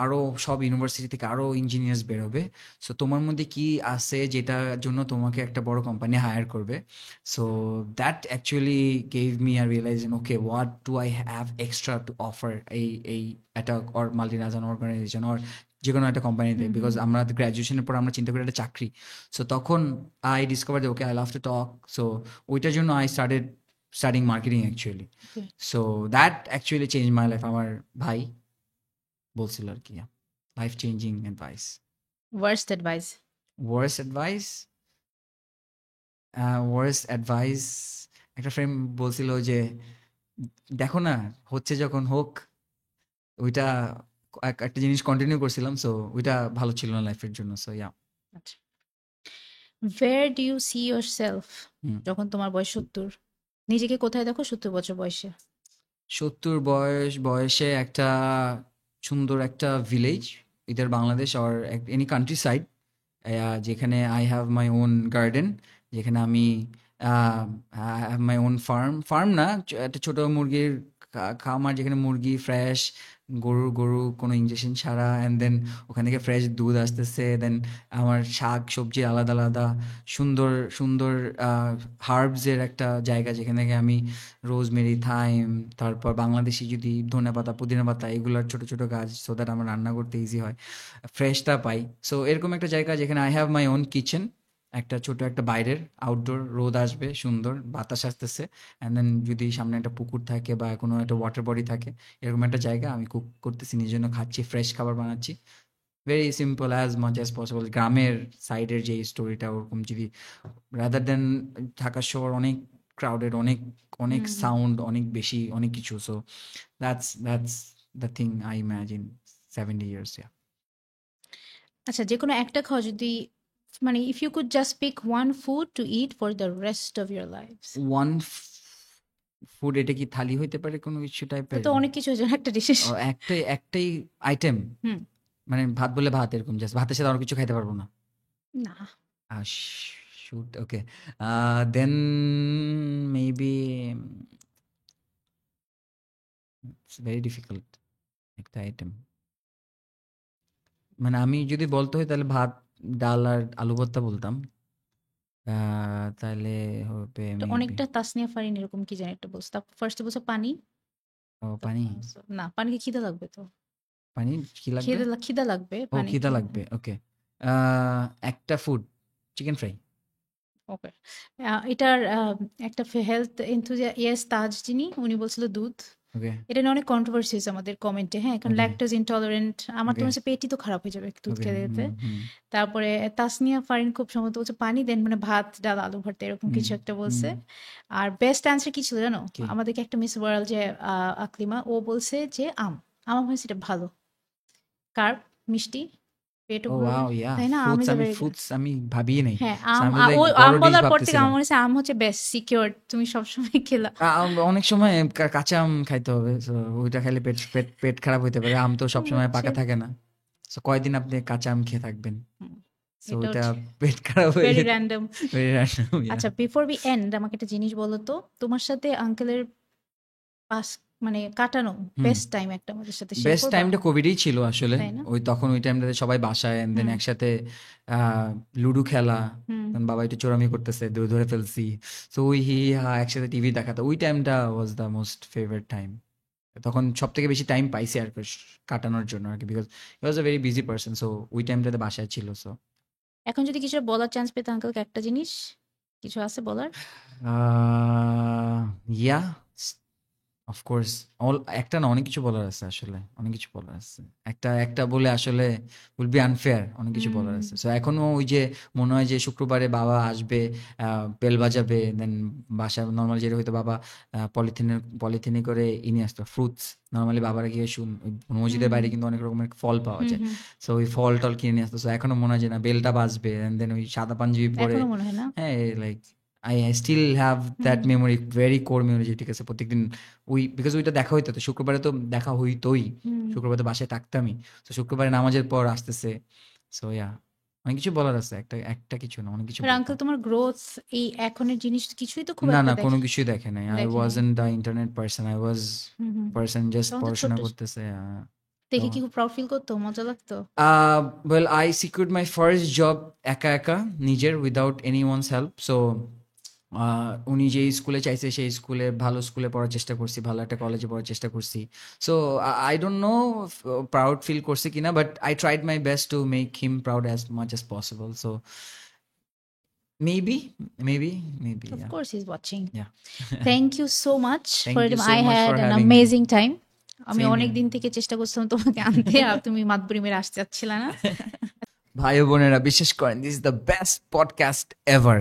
আরো সব ইউনিভার্সিটি থেকে আরো ইঞ্জিনিয়ার্স বেরোবে, সো তোমার মধ্যে কি আছে যেটার জন্য তোমাকে একটা বড় কোম্পানি হায়ার করবে। So that actually gave me a realization okay what do I have extra to offer এই এই একটা or multinational organization or যে কোনো একটা কোম্পানিতে, হুম হুম বিকজ আমরা গ্র্যাজুয়েশনের পর আমরা চিন্তা করি একটা চাকরি। সো তখন আই ডিসকভার যে okay I love to talk, so ওইটার জন্য I started studying marketing actually. Okay so that actually change my life. আমার ভাই বলছিল আর কি, life changing advice. Worst advice worst advice, worst advice একটা ফ্রেন্ড বলছিল যে দেখো না হচ্ছে যখন হোক, ওইটা একটা জিনিস কন্টিনিউ করছিলাম, সো ওইটা ভালো ছিল না লাইফের জন্য। So yeah. আচ্ছা where do you see yourself হুম। যখন তোমার বয়স 70? নিজেকে কোথায় দেখো 70 বছর বয়সে? 70 বয়সে একটা সুন্দর একটা village, either Bangladesh or any countryside, যেখানে I have my own garden, যেখানে আমি have my own farm, farm না একটা ছোট মুরগির খামার, যেখানে মুরগি ফ্রেশ, গরু কোনো ইঞ্জেকশন ছাড়া, অ্যান্ড দেন ওখান থেকে ফ্রেশ দুধ আসতেছে, দেন আমার শাক সবজি আলাদা আলাদা, সুন্দর সুন্দর হার্বসের একটা জায়গা যেখানে থেকে আমি রোজমেরি, থাইম, তারপর বাংলাদেশি যদি ধনেপাতা পুদিনা পাতা এগুলোর ছোট ছোট গাছ, সো দ্যাট আমার রান্না করতে ইজি হয়, ফ্রেশটা পাই। সো এরকম একটা জায়গা যেখানে I have my on kitchen, একটা ছোট একটা বাইরের আউটডোর, রোদ আসবে সুন্দর বাতাস আসতেছে, অ্যান্ড দেন যদি সামনে একটা পুকুর থাকে বা কোনো একটা ওয়াটার বডি থাকে, এরকম একটা জায়গা আমি কুক করতেছি, নিজের জন্য খাচ্ছি, ফ্রেশ খাবার বানাচ্ছি, very simple as much as possible. গ্রামের সাইডের যে স্টোরিটা ওরকম যদি, রাদার দেন ঢাকা শহর অনেক ক্রাউডেড, অনেক অনেক হুম হুম। সাউন্ড, অনেক বেশি অনেক কিছু। So that's the thing I imagine 70 years. আচ্ছা যে কোনো একটা খাওয়া যদি মানে if you could just pick one food to eat for the rest of your life's, one food, এটা কি থালি হইতে পারে কোনো কিছু তো টাইপের? তো অনেক কিছু হয়ে একটা ডিশেস। একটাই একটাই আইটেম, হুম মানে ভাত বলে ভাত এরকম, জাস্ট ভাতের সাথে আর কিছু খাইতে পারবো না? না shoot, okay, then maybe it's very difficult একটা আইটেম, মানে আমি যদি বলতে হয় তাহলে ভাত, ডাল আর আলু ভর্তা বলতাম, তাহলে হবে তো মেবি। অনেকটা তাসনিয়া ফারিন এরকম কি জানি একটা বলছো, তারপর ফার্স্টে বলছো পানি, ও তারপর পানি। বলছো না পানিকে খিদা লাগবে তো, পানি কি লাগবে? খিদা লাগবে ও পানি খিদা কি। লাগবে, ওকে। একটা ফুড, চিকেন ফ্রাই। ওকে এটার একটা হেলথ এনথুজিয়াস তাজ যিনি উনি বলছিল দুধ। ওকে, এটা নিয়ে অনেক কন্ট্রোভার্সি হয়েছে আমাদের কমেন্টে, হ্যাঁ কারণ ওকে, ল্যাকটোজ ইনটলারেন্ট, আমার তো ওকে, মনে হচ্ছে পেটই তো খারাপ হয়ে যাবে দুধ ওকে, খেতে খেতে। হুম, হুম, তারপরে তাসনিয়া ফারিন খুব সম্ভবত বলছে পানি দেন মানে ভাত ডাল আলু ভর্তা এরকম হুম, কিছু একটা হুম, বলছে। আর বেস্ট অ্যান্সার কি ছিল জানো, কি? আমাদেরকে একটা মিস ওয়ার্ল্ড যে আকলিমা ও বলছে যে আমার মনে হচ্ছে এটা ভালো, কার্ব মিষ্টি পেটও ও ভরবে, ওয়াও, ইয়া, তাই না আম ফ্রুটস, ইজ আমি ভেরি গুড। ফ্রুটস আমি ভাবিই নাই। হ্যাঁ So, আম আমি লাইক ওই বড় আম ডিশ বলার পর থেকে ভাবতেছিলাম। আমার মনে হচ্ছে আম হচ্ছে বেস্ট সিকিউর, তুমি সবসময় খেলা। অনেক সময় কাঁচা আম খাইতে হবে, so ওইটা খাইলে পেট পেট পেট খারাপ হইতে পারে, আম তো সবসময় হচ্ছে পাকা থাকে না। সো কয়দিন আপনি কাঁচা আম খেয়ে থাকবেন, হুম, সো এটা ওইটা হচ্ছে পেট খারাপ হয়ে ভেরি যেতে র্যান্ডম। very random, yeah. আচ্ছা বিফোর উই এন্ড আমাকে একটা জিনিস বলো তো, তোমার সাথে আঙ্কেলের পাস মানে কাটানো হুম। বেস্ট টাইম একটা আমাদের সাথে শেয়ার বেস্ট করবা, টাইমটা কোভিডেই ছিল আসলে। তাই না? তখন ওই টাইমটাতে সবাই বাসায়, এন্ড দেন হুম একসাথে লুডো খেলা, হুম তখন বাবা একটু চোরামি করতেছে, ধরে ফেলছি, সো ওই হি হা একসাথে টিভি দেখাতো, ওই টাইমটা was the most favourite time. তখন সব থেকে বেশি টাইম পাইছি আর কি কাটানোর জন্য আর কি, because he was a very busy person, so ওই টাইমটাতে বাসায় ছিল। সো এখন যদি কিছু বলার চান্স পেতে আঙ্কেলকে একটা জিনিস, কিছু আছে বলার? ইয়া, অফকোর্স, অল একটা না, অনেক কিছু বলার আছে আসলে, অনেক কিছু বলার আছে। একটা একটা বলে আসলে উইল বি আনফেয়ার, অনেক কিছু বলার হুম আছে। সো এখনো ওই যে মনে হয় যে শুক্রবারে বাবা আসবে, বেল বাজাবে, দেন বাসায় নর্মালি যেটা হয়তো বাবা পলিথিনে করে নিয়ে আসতো ফ্রুটস, নর্মালি বাবারা গিয়ে ওই মসজিদের হুম বাইরে কিন্তু অনেক রকমের ফল পাওয়া হুম যায়, হুম। সো ওই ফল টল কিনে নিয়ে আসতো। সো এখনো মনে হয় যে না বেলটা বাজবে, এন্ড দেন ওই সাদা পাঞ্জাবি পরে, এখনো মনে হয় না? হ্যাঁ, like I still have hmm that memory, very core memory, যে ঠিক আছে প্রত্যেকদিন ওই, বিকজ ওইটা দেখা হইতো, তো শুক্রবারে তো দেখা হইতোই, হুম। শুক্রবারে তো বাসায় থাকতামই, তো শুক্রবারে নামাজের পর আসতেছে, সো ইয়া। অনেক কিছু বলার আছে, একটা একটা কিছু না, অনেক কিছু আর বলতাম। আঙ্কেল তোমার গ্রোথ এই এখনের জিনিস কিছুই তো খুব না একটা না, কোনো দেখে কিছুই দেখে নাই। আই দেখে নাই। Wasn't the internet person, I was hmm hmm. Person just তখন তো পড়াশোনা ছোট্ট করতেছে। দেখে কি খুব প্রাউড ফিল করতো, মজা লাগতো? Well, I secured my first job একা একা, নিজের, without any one's help. So উনি যেই স্কুলে চাইছে সেই স্কুলে, ভালো স্কুলে পড়ার চেষ্টা করছি, ভালো একটা কলেজে পড়ার চেষ্টা করছি। So I don't know proud feel করছে কিনা, but I tried my best to make him proud as much as possible. So maybe maybe maybe Of course he's watching. yeah. Thank you so much for Thank it. you so I much had for an having me. amazing time. আমি Same অনেক here. দিন থেকে চেষ্টা করছিলাম তোমাকে আনতে, আর তুমি মাতবুরি মেরে আসতে চাচ্ছিলে না। ভাই ও বোনেরা, বিশ্বাস করেন, this is the best podcast ever.